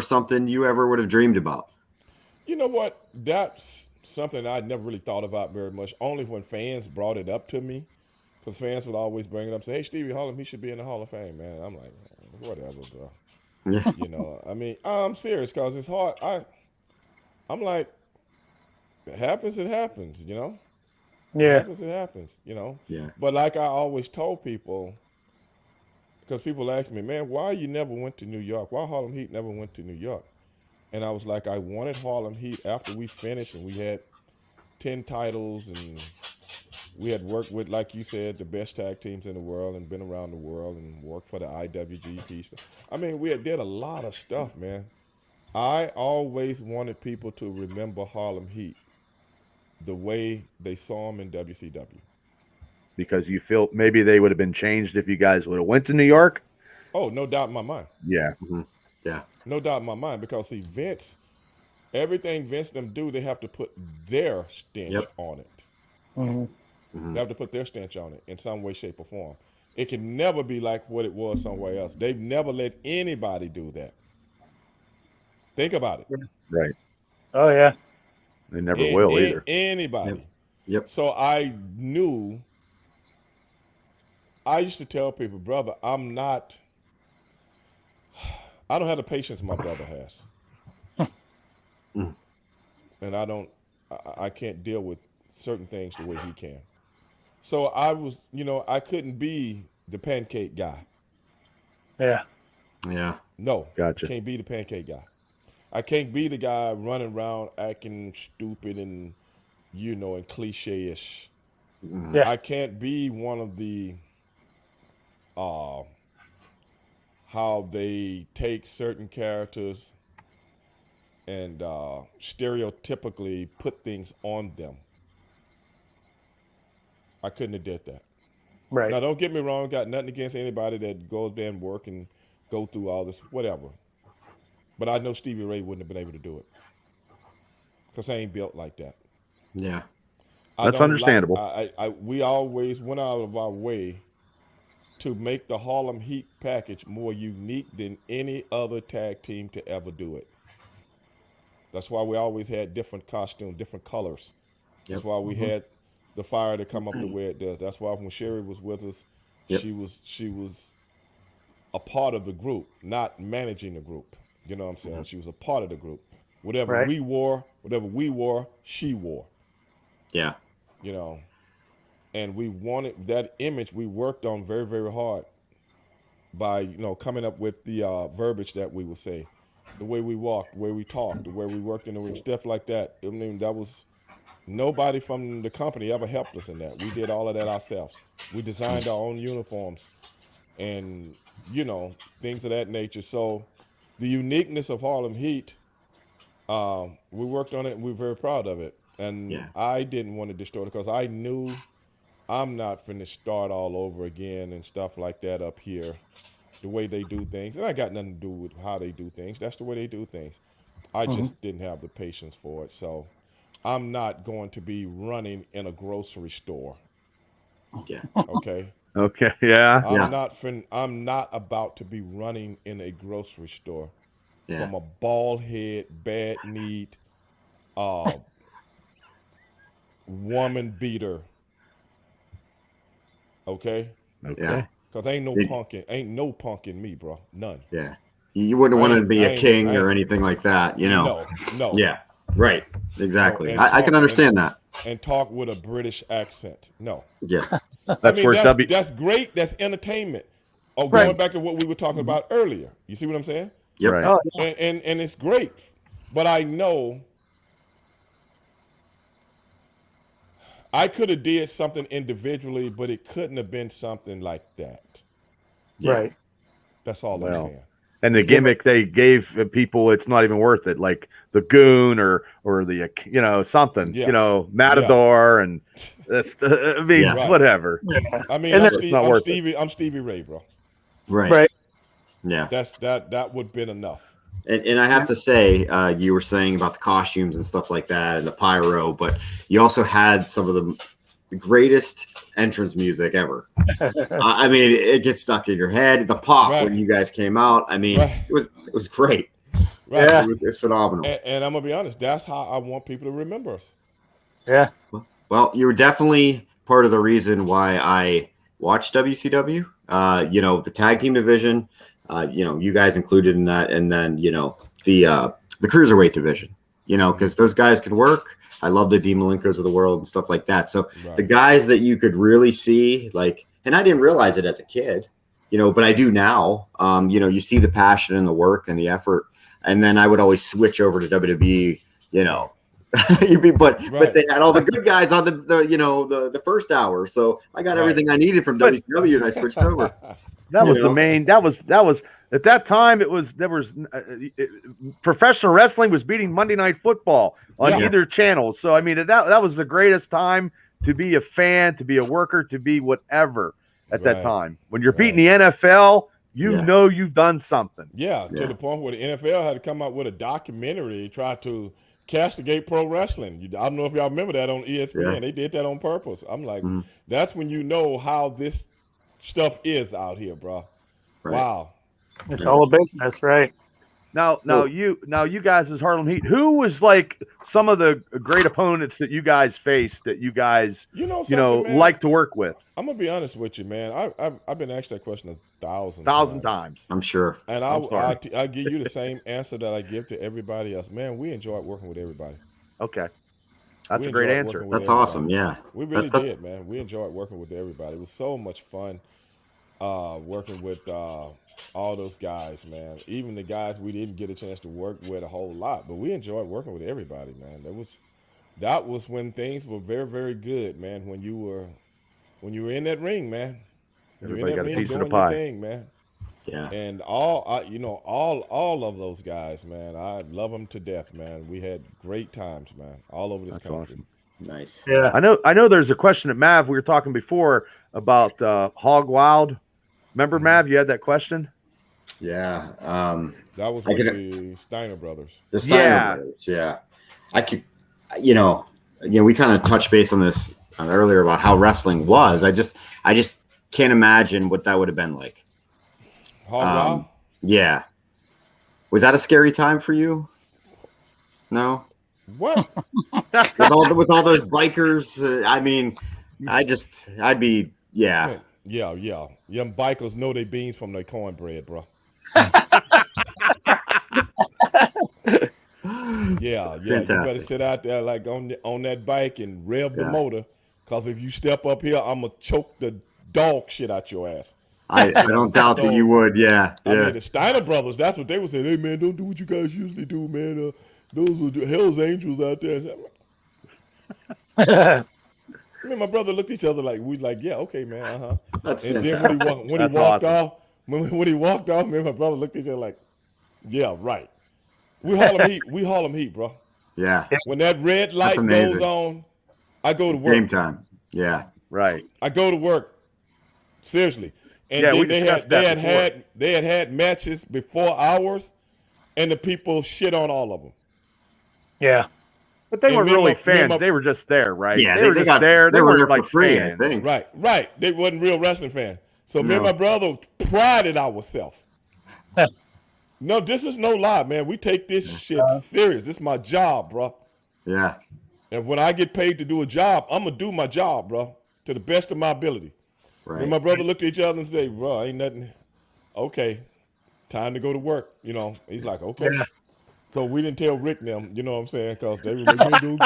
something you ever would have dreamed about? You know what? That's something I'd never really thought about very much, only when fans brought it up to me. Because fans would always bring it up and say, hey, Stevie Harlem, he should be in the Hall of Fame, man. I'm like, whatever, bro. Yeah. I mean, I'm serious because it's hard. I'm like, it happens, Yeah. It happens, Yeah. But like I always told people, because people ask me, man, why you never went to New York? Why Harlem Heat never went to New York? And I was like, I wanted Harlem Heat after we finished and we had 10 titles and we had worked with, like you said, the best tag teams in the world and been around the world and worked for the IWGP. I mean, we did a lot of stuff, man. I always wanted people to remember Harlem Heat the way they saw them in WCW. Because you feel maybe they would have been changed if you guys would have went to New York? Oh, no doubt in my mind. Yeah. Mm-hmm. Yeah. No doubt in my mind. Because, see, Vince, everything Vince them do, they have to put their stench on it. Mm-hmm. Mm-hmm. They have to put their stench on it in some way, shape, or form. It can never be like what it was somewhere else. They've never let anybody do that. Think about it. Right. Oh, yeah. They never will either. Anybody. Yep. So I knew, I used to tell people, brother, I don't have the patience my brother has. And I can't deal with certain things the way he can. So I was, I couldn't be the pancake guy. Yeah. Yeah. No. Gotcha. Can't be the pancake guy. I can't be the guy running around acting stupid and, and cliche-ish. Yeah. I can't be one of the, how they take certain characters and stereotypically put things on them. I couldn't have did that. Right. Now, don't get me wrong. Got nothing against anybody that goes there and work and go through all this, whatever. But I know Stevie Ray wouldn't have been able to do it because I ain't built like that. Yeah. That's understandable. We always went out of our way to make the Harlem Heat package more unique than any other tag team to ever do it. That's why we always had different costumes, different colors. That's why we had the fire to come up the way it does. That's why when Sherry was with us, Yep. She was a part of the group, not managing the group. You know what I'm saying? She was a part of the group. Whatever we wore, she wore. Yeah. You know, and we wanted that image. We worked on very, very hard by, you know, coming up with the verbiage that we would say, the way we walked, the way we talked, the way we worked in the ring, stuff like that. I mean, that was nobody from the company ever helped us in that. We did all of that ourselves. We designed our own uniforms and, you know, things of that nature. So the uniqueness of Harlem Heat, we worked on it and we're very proud of it. And I didn't want to destroy it because I knew I'm not finna start all over again and stuff like that up here, the way they do things. And I got nothing to do with how they do things. That's the way they do things. I just didn't have the patience for it. So I'm not going to be running in a grocery store. Yeah. Okay. Okay. Yeah. I'm not about to be running in a grocery store Yeah. from a bald head, bad need, woman beater. Okay. Yeah. Because ain't no punk in me, bro. None. Yeah. You wouldn't want to be a king or anything like that, you know? No. Yeah. Right. Exactly. And I can understand that. And talk with a British accent. No. Yeah. That's great. That's entertainment. Oh, going back to what we were talking about earlier. You see what I'm saying? Yep. Right. Oh, yeah. And it's great. But I know I could have did something individually, but it couldn't have been something like that. Yeah. Right. That's all I'm saying. And the gimmick they gave people, it's not even worth it. Like the goon or the, you know, something, you know, Matador and that's, I mean, whatever. Yeah. I mean, I'm Stevie Ray, bro. Right. Yeah. That would have been enough. And I have to say, you were saying about the costumes and stuff like that and the pyro, but you also had some of the greatest entrance music ever. I mean, it gets stuck in your head. The pop when you guys came out, I mean, it was great. Right. Yeah. It's phenomenal. And I'm going to be honest, that's how I want people to remember us. Yeah. Well, you were definitely part of the reason why I watched WCW. You know, the tag team division, you know, you guys included in that, and then, you know, the cruiserweight division, you know, because those guys could work. I love the Dean Malenkos of the world and stuff like that. So the guys that you could really see, like, and I didn't realize it as a kid, you know, but I do now. You know, you see the passion and the work and the effort, and then I would always switch over to WWE, you know. but they had all the good guys on the first hour, so I got everything I needed from WCW, and I switched over. That was the main. That was at that time. Professional wrestling was beating Monday Night Football on either channel. So I mean, that was the greatest time to be a fan, to be a worker, to be whatever at that time. When you're beating the NFL, you know you've done something. Yeah, to the point where the NFL had to come out with a documentary, try to castigate pro wrestling. I don't know if y'all remember that on ESPN. Yeah. They did that on purpose. I'm like, that's when you know how this stuff is out here, bro. Right. Wow. It's all a business, right? Now you guys as Harlem Heat, who was like some of the great opponents that you guys faced that you guys man, like to work with? I'm gonna be honest with you, man. I've been asked that question 1,000 times. I'm sure. And I give you the same answer that I give to everybody else. Man, we enjoyed working with everybody. Okay. That's a great answer. That's awesome. Yeah. We really did, man. We enjoyed working with everybody. It was so much fun working with all those guys, man. Even the guys we didn't get a chance to work with a whole lot, but we enjoyed working with everybody, man. That was when things were very, very good, man. When you were in that ring, man. Everybody got a piece of the pie, thing, man. Yeah. And all of those guys, man. I love them to death, man. We had great times, man, all over this country. Awesome. Nice. Yeah. I know. There's a question at Mav. We were talking before about Hog Wild. Remember, Mav, you had that question? Yeah. That was with the Steiner brothers. The Steiner brothers, yeah. I could, we kind of touched base on this earlier about how wrestling was. I just can't imagine what that would have been like. Wild? Yeah. Was that a scary time for you? No? What? with all those bikers, I'd be. Yeah. Young bikers know they beans from their cornbread, bro. Yeah. You better Fantastic. sit out there like on that bike and rev the Yeah. motor, because if you step up here, I'm gonna choke the dog shit out your ass. I don't doubt that you would. Yeah. I mean, the Steiner brothers, that's what they would say. Hey, man, don't do what you guys usually do, man. Those are Hell's Angels out there. Me and my brother looked at each other like, we like, yeah, okay, man, That's and fantastic. then when That's he walked awesome. off, when he walked off, me and my brother looked at each other like, yeah, right. We Harlem Heat, bro. Yeah. When that red light amazing. goes on, I go to work. Game time. Yeah. Right. I go to work. Seriously. And Yeah, then we discussed that before. they had matches before ours, and the people shit on all of them. Yeah. But they And weren't me and really my- me and fans. my- They were just there, right? Yeah, they were just there. They were weren't there like for free, fans. I think. Right. They wasn't real wrestling fans. So me and No. my brother prided ourselves. No, this is no lie, man. We take this shit serious. This is my job, bro. Yeah. And when I get paid to do a job, I'm gonna do my job, bro, to the best of my ability. Right. And my brother looked at each other and said, bro, ain't nothing. Okay, time to go to work. You know, he's like, okay. Yeah. So we didn't tell Rick them, you know what I'm saying? Because they were like, man, dude,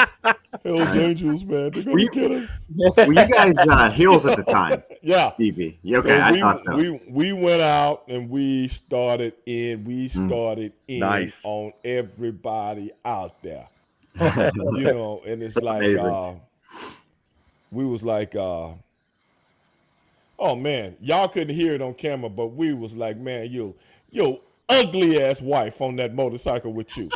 Hell's Angels, man. They're going to get us. Were you guys heels at the time? Yeah. Stevie. Yeah, okay, I thought so. We went out and we started in Nice. on everybody out there. You know, and it's like, amazing. we was like, oh man, y'all couldn't hear it on camera, but we was like, man, yo ugly ass wife on that motorcycle with you.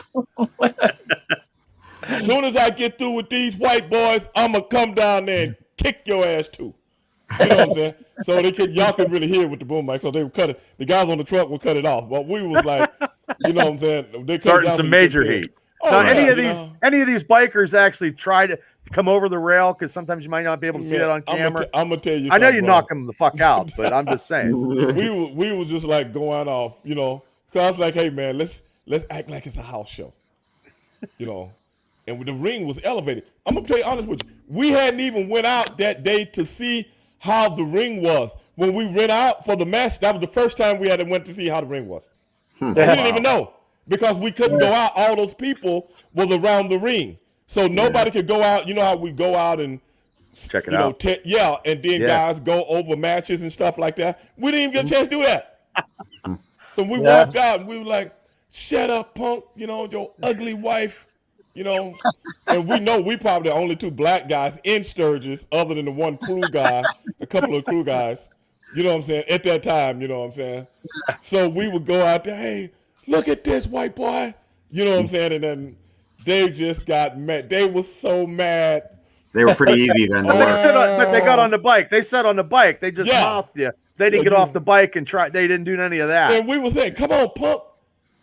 Soon as I get through with these white boys, I'ma come down there and kick your ass too. You know what I'm saying? So y'all could really hear it with the boom mic, so they would cut it. The guys on the truck would cut it off, but we was like, you know what I'm saying? They cut it Starting down so some you major couldn't see it. heat. Oh, Now, yeah, any of these bikers actually try to come over the rail, because sometimes you might not be able to see it on camera. I'm gonna tell you. I know you something, knock them the fuck out, but I'm just saying. we was just like going off, you know. So I was like, hey man, let's act like it's a house show, you know. And the ring was elevated. I'm gonna tell you honest with you, we hadn't even went out that day to see how the ring was. When we went out for the match, that was the first time we had went to see how the ring was. We didn't even know, because we couldn't go out. All those people was around the ring, so nobody could go out. You know how we go out and Check it you know, out. and then guys go over matches and stuff like that. We didn't even get a chance to do that. So we walked out and we were like, shut up, punk, you know, your ugly wife, you know. And we know we probably the only two black guys in Sturgis, other than the one crew guy, a couple of crew guys, you know what I'm saying, at that time, you know what I'm saying. So we would go out there, hey, look at this white boy, you know what I'm saying. And then they just got mad. They was so mad. They were pretty easy then. But they got on the bike. They sat on the bike. They just Yeah. mouthed you. They didn't get off the bike and try. They didn't do any of that. And we was saying, come on, punk,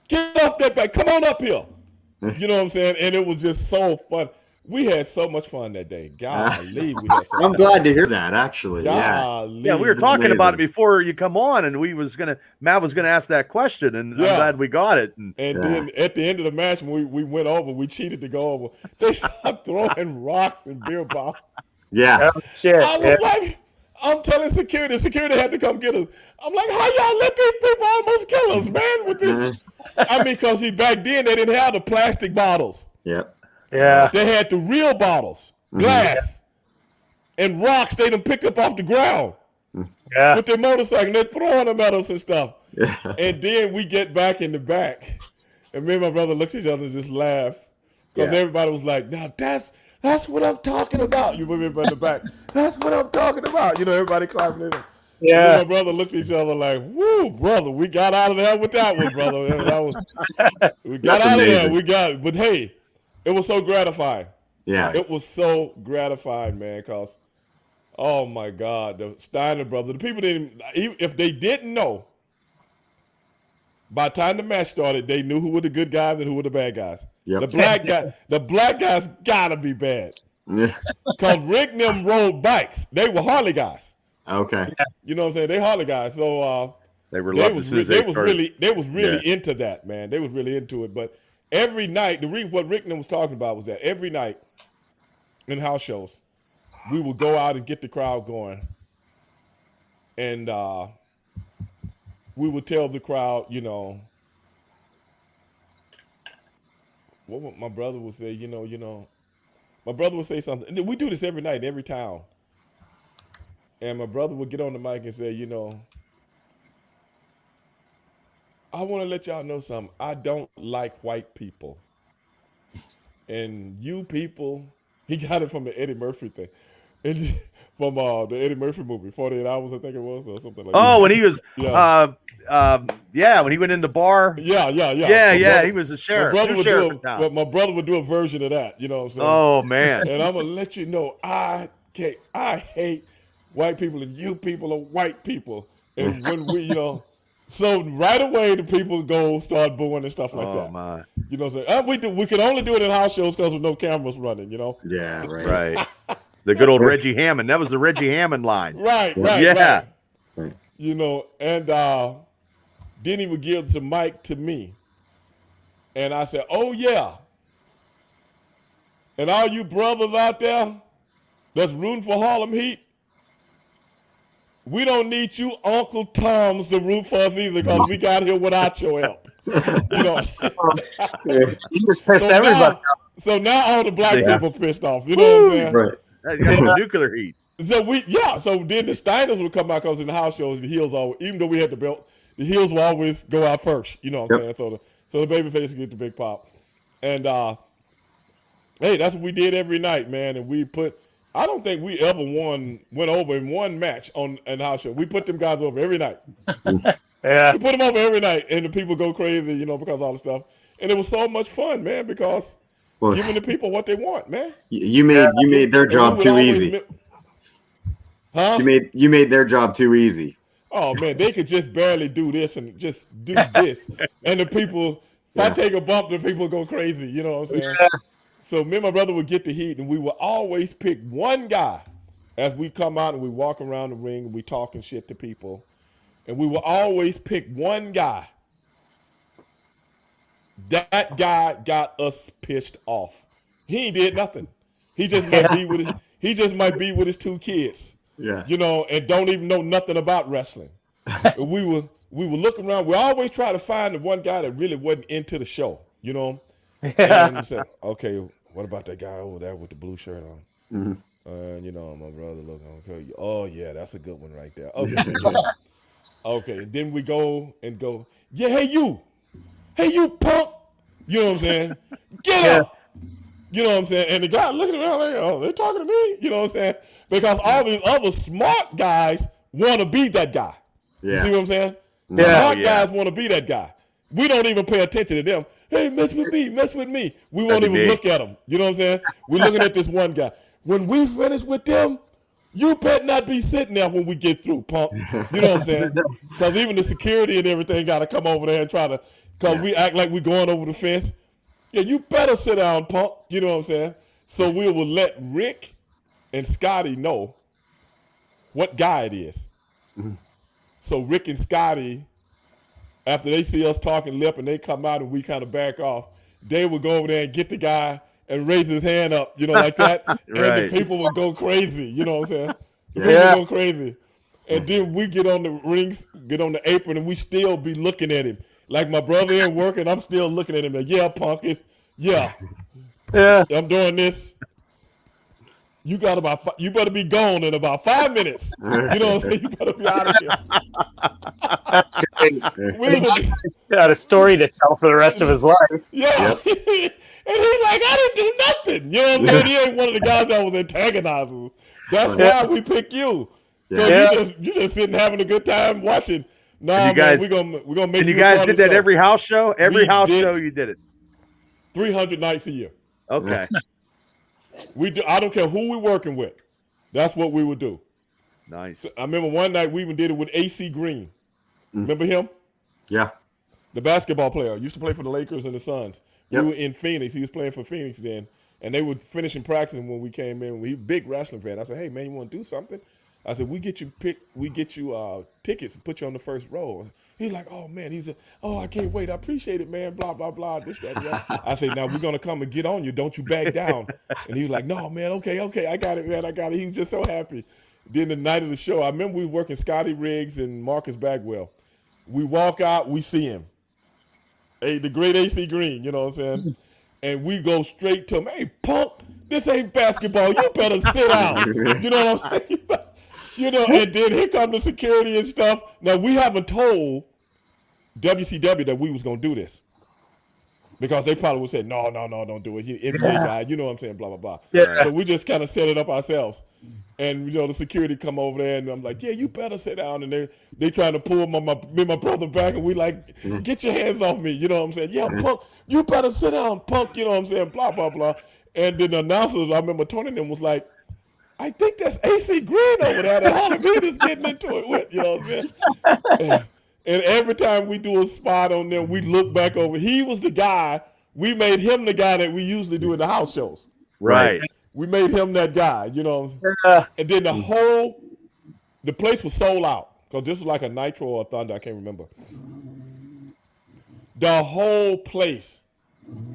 get off that bike, come on up here. You know what I'm saying? And it was just so fun. We had so much fun that day. Golly, we had so I'm much glad to hear that, actually. Yeah. Golly. Yeah, we were talking amazing. about it before you come on, and Matt was gonna ask that question, and I'm glad we got it. And And then at the end of the match, when we went over, we cheated to go over. They started throwing rocks and beer bottles. Yeah. Oh, shit. I was like, I'm telling security had to come get us. I'm like, how y'all let these people almost kill us, man, with this? I mean, because back then they didn't have the plastic bottles. Yep. Yeah. They had the real bottles, glass, and rocks they done picked up off the ground Yeah. with their motorcycle. They're throwing them at us and stuff. Yeah. And then we get back in the back, and me and my brother looked at each other and just laughed, because everybody was like, now that's what I'm talking about. You remember in the back, that's what I'm talking about. You know, everybody clapping it. Yeah. And my brother looked at each other like, woo, brother, we got out of there with that one, brother. We got That's out amazing. of there. But hey, it was so gratifying. Yeah. It was so gratifying, man, because, oh my God, the Steiner brothers, the people if they didn't know, by the time the match started, they knew who were the good guys and who were the bad guys. Yep. The black guys gotta be bad. Yeah. Because Rick and them rode bikes. They were Harley guys. Okay. You know what I'm saying? They Harley guys. So they were they loved was as soon as they was started. really into that, man. They was really into it. But every night, what Rick and them was talking about was that every night in house shows, we would go out and get the crowd going. And we would tell the crowd, what my brother would say, my brother would say something. We do this every night in every town. And my brother would get on the mic and say, I want to let y'all know something. I don't like white people. And you people, he got it from the Eddie Murphy thing. And from the Eddie Murphy movie, 48 Hours, I think it was, or something like that. Oh, when he was, Yeah. when he went in the bar. Yeah. Yeah, he was a sheriff. My brother would do a version of that, you know what I'm saying? Oh, man. And I'm going to let you know, I hate white people, and you people are white people. And when we, so right away the people start booing and stuff like that. Oh, my. You know what I'm saying? We can only do it in house shows because with no cameras running, Yeah, right. The good old Reggie Hammond. That was the Reggie Hammond line. Right. Yeah. Right. And then he would give the mic to me. And I said, oh, yeah. And all you brothers out there that's rooting for Harlem Heat, we don't need you Uncle Toms to root for us either because we got here without your help. You just pissed everybody off. So now all the black people pissed off. You know what I'm saying? Right. You got some nuclear heat. So then the Steiners would come out because in the house shows, the heels always, even though we had the belt, the heels will always go out first. You know what I'm saying? So the baby face get the big pop. And hey, that's what we did every night, man. And I don't think we ever went over in one match in the house show. We put them guys over every night. Yeah. We put them over every night, and the people go crazy, because of all the stuff. And it was so much fun, man, because giving the people what they want, man. You made their job too easy. Huh? You made their job too easy. Oh, man, they could just barely do this and just do this. And the people, if I take a bump, the people go crazy, you know what I'm saying? Yeah. So me and my brother would get the heat, and we would always pick one guy as we come out and we walk around the ring and we talking shit to people. And we will always pick one guy. That guy got us pissed off. He ain't did nothing. He just might be with his two kids. Yeah. And don't even know nothing about wrestling. we would look around. We always try to find the one guy that really wasn't into the show, And we said, okay, what about that guy over there with the blue shirt on? Mm-hmm. My brother looking, okay. Oh, yeah, that's a good one right there. Okay, okay, and then we go, yeah, hey, you punk. You know what I'm saying? Get up. You know what I'm saying? And the guy looking around like, oh, they're talking to me. You know what I'm saying? Because all these other smart guys want to be that guy. Yeah. You see what I'm saying? Yeah. Smart guys want to be that guy. We don't even pay attention to them. Hey, mess with me. We won't even look at them. You know what I'm saying? We're looking at this one guy. When we finish with them, you better not be sitting there when we get through, punk. You know what I'm saying? Because even the security and everything got to come over there and try to, because we act like we're going over the fence. Yeah, you better sit down, punk. You know what I'm saying? So we will let Rick and Scotty know what guy it is. Mm-hmm. So Rick and Scotty, after they see us talking lip and they come out and we kind of back off, they will go over there and get the guy and raise his hand up, like that. Right. And the people will go crazy, you know what I'm saying? The Yeah. people go crazy. And then we get on the rings, get on the apron, and we still be looking at him. Like my brother ain't working, I'm still looking at him like, yeah, punk, yeah. I'm doing this. You better be gone in about 5 minutes. You know what I'm saying? You better be out of here. That's great. He's got a story to tell for the rest of his life. Yeah. Yep. And he's like, I didn't do nothing. You know what I'm saying? He ain't one of the guys that was antagonizing. That's why we pick you. So you just sitting having a good time watching. Nah, man, we're gonna make. And you guys did that every house show? Every house show you did it. 300 nights a year. Okay. I don't care who we're working with. That's what we would do. Nice. So I remember one night we even did it with AC Green. Remember him? Yeah. The basketball player. Used to play for the Lakers and the Suns. Yep. We were in Phoenix. He was playing for Phoenix then. And they were finishing practicing when we came in. He was a big wrestling fan. I said, hey, man, you want to do something? I said, we get you tickets and put you on the first row. He's like, oh, man. I can't wait. I appreciate it, man. Blah, blah, blah. This, that, that. I said, now we're going to come and get on you. Don't you back down. And he was like, no, man. Okay. I got it, man. I got it. He was just so happy. Then the night of the show, I remember we were working Scotty Riggs and Marcus Bagwell. We walk out, we see him. Hey, the great AC Green, you know what I'm saying? And we go straight to him. Hey, punk, this ain't basketball. You better sit down. You know what I'm saying? You know, and then here come the security and stuff. Now, we haven't told WCW that we was going to do this. Because they probably would say, no, don't do it. He NBA guy, you know what I'm saying, blah, blah, blah. Yeah. So we just kind of set it up ourselves. And, you know, the security come over there, and I'm like, yeah, you better sit down. And they trying to pull me and my brother back, and we like, get your hands off me, you know what I'm saying? Yeah, punk, you better sit down, punk, you know what I'm saying, blah, blah, blah. And then the announcer, I remember Tony and them was like, I think that's AC Green over there that Harlem Heat is getting into it with, you know what I'm saying? And every time we do a spot on them, we look back over. He was the guy. We made him the guy that we usually do in the house shows. Right. We made him that guy, you know what I'm saying? And then the place was sold out. Because this was like a Nitro or a Thunder, I can't remember. The whole place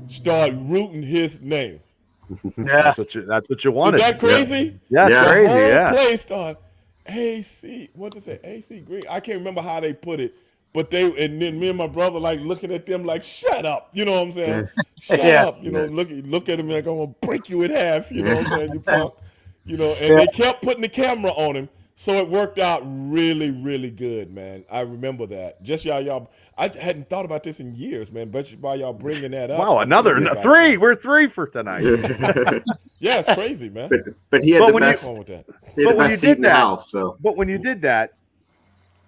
started rooting his name. Yeah. That's what you wanted. Is that crazy? Yeah, Yeah. it's crazy. The whole Yeah. place started AC. What did they say? AC Green. I can't remember how they put it, but and then me and my brother like looking at them like, shut up. You know what I'm saying? Shut up. You know, look at him like I'm gonna break you in half. You know what I'm saying? You punk. You know, and they kept putting the camera on him, so it worked out really, really good, man. I remember that. Just y'all. I hadn't thought about this in years, man. But by y'all bringing that up. Wow, another three. We're 3 for tonight. Yeah, it's crazy, man. But he had But the when you- best. What's wrong with that? He had the but when best you seat did in the that- house. So But when you did that,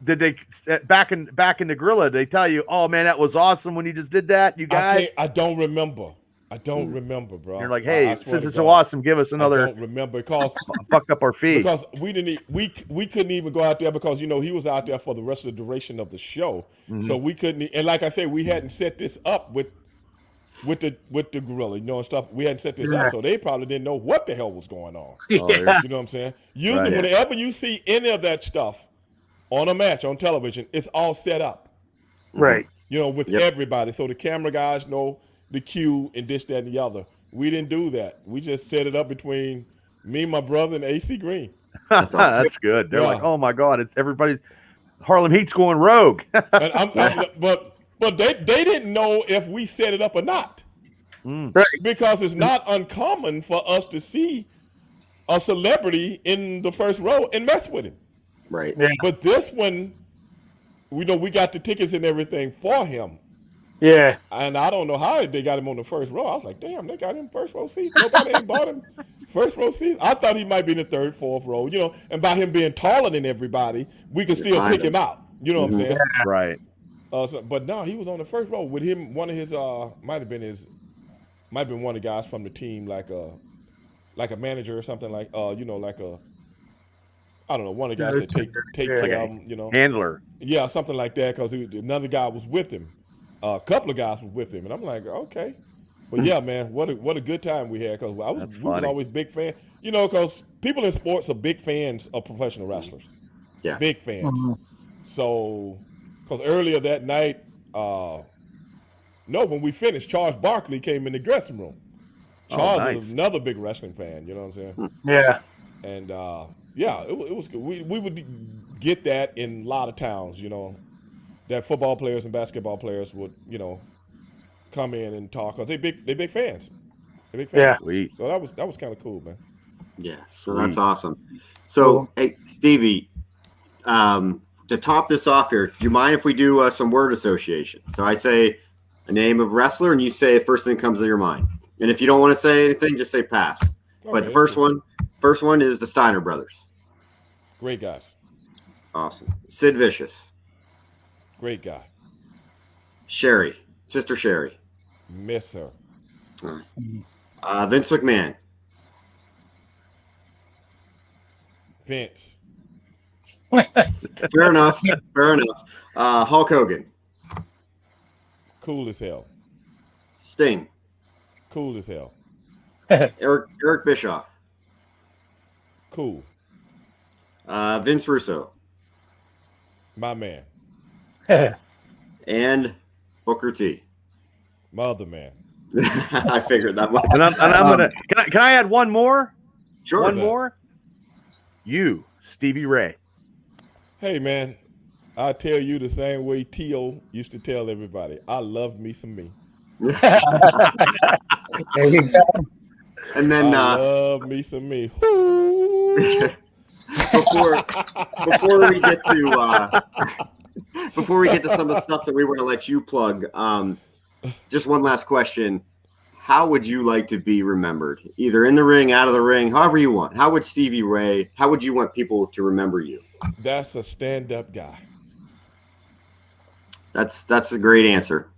did they back in the gorilla? They tell you, "Oh man, that was awesome when you just did that, you guys." I don't remember. I don't remember, bro. You're like, I "Hey, swear since to it's so God, awesome, give us I another don't remember because fucked up our fee." we didn't we couldn't even go out there because you know he was out there for the rest of the duration of the show, so we couldn't. And like I said, we hadn't set this up with the gorilla, you know, and stuff. We hadn't set this up, so they probably didn't know what the hell was going on. Yeah. You know what I'm saying? Usually, Right. whenever you see any of that stuff on a match on television, it's all set up. Right. You know, with everybody. So the camera guys know the cue and this, that, and the other. We didn't do that. We just set it up between me, my brother, and AC Green. That's, awesome. good. They're Yeah. like, "Oh my god, it's everybody." Harlem Heat's going rogue. And but they didn't know if we set it up or not. Right. Because it's not uncommon for us to see a celebrity in the first row and mess with him. right. Yeah. But this one, we got the tickets and everything for him. Yeah. And I don't know how they got him on the first row. I was like, damn, they got him first row seats. Nobody ain't bought him first row seats. I thought he might be in the third, fourth row, you know, and by him being taller than everybody, we could still find pick him out. You know what I'm saying? Right. But no, he was on the first row with him. One of his might have been one of the guys from the team, like a manager or something, like you know, like a, I don't know, one of the guys that take care of him, you know. Handler. Yeah, something like that, because another guy was with him. A couple of guys were with him, and I'm like, okay. But yeah, man, what a good time we had, because we was always big fan. You know, because people in sports are big fans of professional wrestlers. Yeah. Big fans. So, because earlier that night, when we finished, Charles Barkley came in the dressing room. Charles is another big wrestling fan, you know what I'm saying? Yeah. And it was good. We would get that in a lot of towns, you know, that football players and basketball players would, you know, come in and talk, because they big fans. They big fans. Yeah. Sweet. So that was kind of cool, man. Yeah, so that's awesome. So, hey, Stevie, to top this off here, do you mind if we do some word association? So I say a name of wrestler, and you say the first thing comes to your mind. And if you don't want to say anything, just say pass. Okay, But the first one is the Steiner brothers. Great guys. Awesome. Sid Vicious. Great guy. Sherry. Sister Sherry. Miss her. Vince McMahon. Vince. Fair enough. Fair enough. Hulk Hogan. Cool as hell. Sting. Cool as hell. Eric Bischoff. Cool. Vince Russo. My man. And Booker T. My other man. I figured that much. And I'm gonna. Can I add one more? Sure. One more. You. Stevie Ray. Hey, man, I tell you the same way T.O. used to tell everybody. I love me some me. There you go. And then I love me some me. before we get to some of the stuff that we want to let you plug, just one last question. How would you like to be remembered? Either in the ring, out of the ring, however you want. How would Stevie Ray, how would you want people to remember you? That's a stand-up guy. That's a great answer.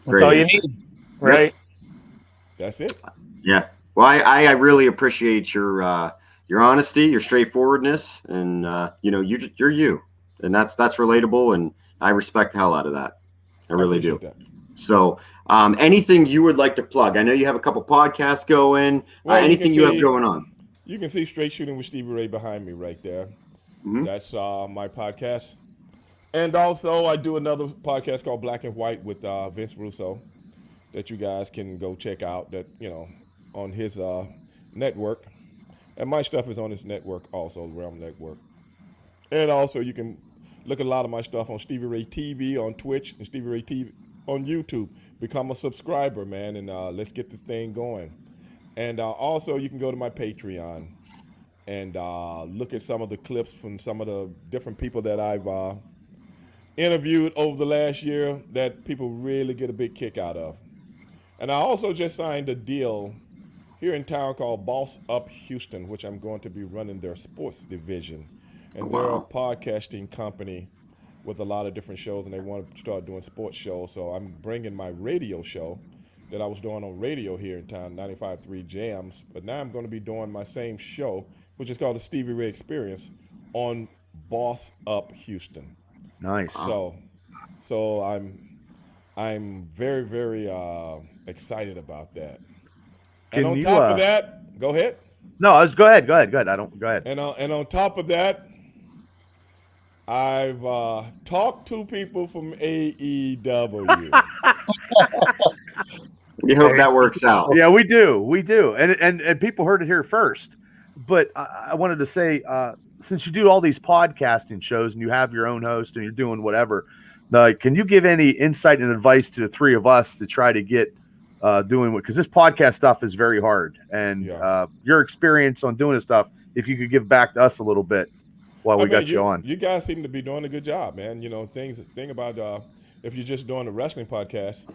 That's all you need, right? That's it. Yeah. Well, I really appreciate your honesty, your straightforwardness, and you're you, and that's relatable, and I respect the hell out of that. I really do. That. So, anything you would like to plug? I know you have a couple podcasts going. Well, anything you have going on? You can see Straight Shooting with Stevie Ray behind me right there. Mm-hmm. That's my podcast. And also, I do another podcast called Black and White with Vince Russo that you guys can go check out. That on his network, and my stuff is on his network also, Realm Network. And also, you can look at a lot of my stuff on Stevie Ray TV on Twitch and Stevie Ray TV on YouTube. Become a subscriber, man, and let's get this thing going. And also, you can go to my Patreon and look at some of the clips from some of the different people that I've interviewed over the last year that people really get a big kick out of. And I also just signed a deal here in town called Boss Up Houston, which I'm going to be running their sports division. And they're a podcasting company with a lot of different shows, and they want to start doing sports shows. So I'm bringing my radio show that I was doing on radio here in town, 95.3 Jams. But now I'm going to be doing my same show, which is called the Stevie Ray Experience, on Boss Up Houston. Nice. So I'm very, very excited about that. And on top of that, go ahead. No, go ahead. Go ahead. Go ahead. And on top of that, I've talked to people from AEW. We hope that works out. Yeah, we do, and people heard it here first. But I wanted to say, since you do all these podcasting shows and you have your own host and you're doing whatever, can you give any insight and advice to the three of us to try to get doing what? Because this podcast stuff is very hard, and your experience on doing this stuff, if you could give back to us a little bit while we got you on. You guys seem to be doing a good job, man. Thing about if you're just doing a wrestling podcast,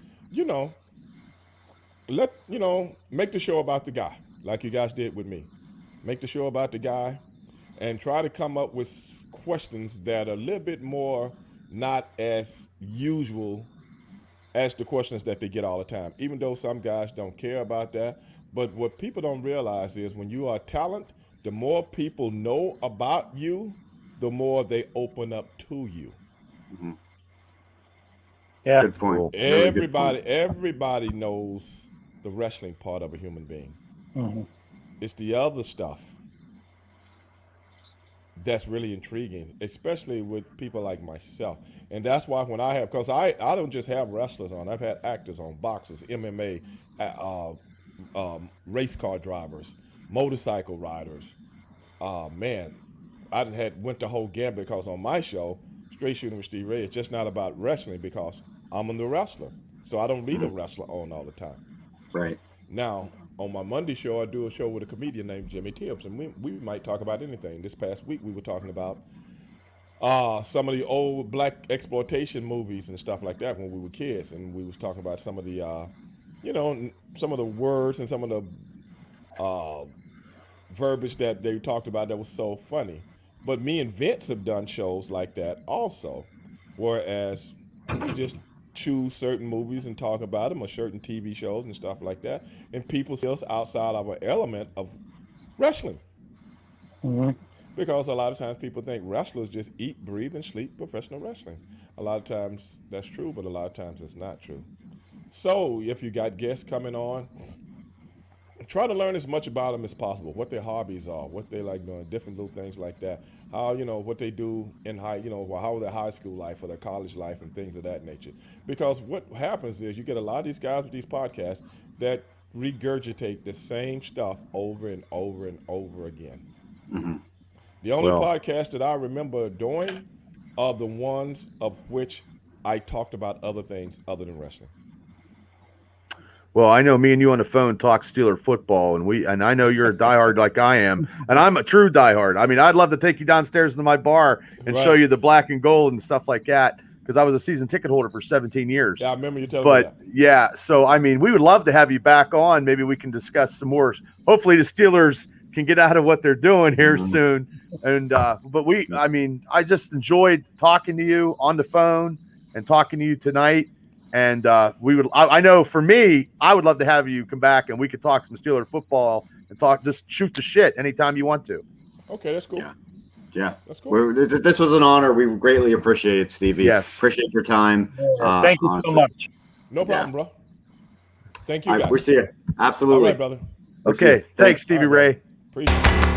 make the show about the guy, like you guys did with me. Make the show about the guy and try to come up with questions that are a little bit more not as usual as the questions that they get all the time, even though some guys don't care about that. But what people don't realize is when you are talent, the more people know about you, the more they open up to you. Mm-hmm. Yeah. Good point. Everybody knows the wrestling part of a human being. Mm-hmm. It's the other stuff that's really intriguing, especially with people like myself. And that's why when because I don't just have wrestlers on. I've had actors on, boxers, MMA, race car drivers, motorcycle riders. Man, I went the whole gambit because on my show, Straight Shooting with Stevie Ray, it's just not about wrestling because I'm the wrestler. So I don't leave a wrestler on all the time. Right. Now, on my Monday show, I do a show with a comedian named Jimmy Tibbs, and we might talk about anything. This past week, we were talking about some of the old black exploitation movies and stuff like that when we were kids, and we was talking about some of the, some of the words and some of the verbiage that they talked about that was so funny. But me and Vince have done shows like that also, whereas we just choose certain movies and talk about them, or certain TV shows and stuff like that, and people see us outside of an element of wrestling. Mm-hmm. Because a lot of times people think wrestlers just eat, breathe, and sleep professional wrestling. A lot of times that's true, but a lot of times it's not true. So if you got guests coming on, try to learn as much about them as possible, what their hobbies are, what they like doing, different little things like that. How, what they do in how their high school life or their college life and things of that nature. Because what happens is you get a lot of these guys with these podcasts that regurgitate the same stuff over and over and over again. Mm-hmm. The only Well. podcast that I remember doing are the ones of which I talked about other things other than wrestling. Well, I know me and you on the phone talk Steeler football, and I know you're a diehard like I am, and I'm a true diehard. I mean, I'd love to take you downstairs into my bar and show you the black and gold and stuff like that, because I was a season ticket holder for 17 years. Yeah, I remember you telling me that. But yeah, so I mean, we would love to have you back on. Maybe we can discuss some more. Hopefully, the Steelers can get out of what they're doing here soon. And I mean, I just enjoyed talking to you on the phone and talking to you tonight. And I know for me, I would love to have you come back and we could talk some Steeler football and just shoot the shit anytime you want to. Okay, that's cool. Yeah. That's cool. This was an honor. We greatly appreciate it, Stevie. Yes. Appreciate your time. Thank you so much. No problem, bro. Thank you, guys. We'll see you. Absolutely. All right, brother. Okay. Thanks, Stevie Ray. Appreciate it.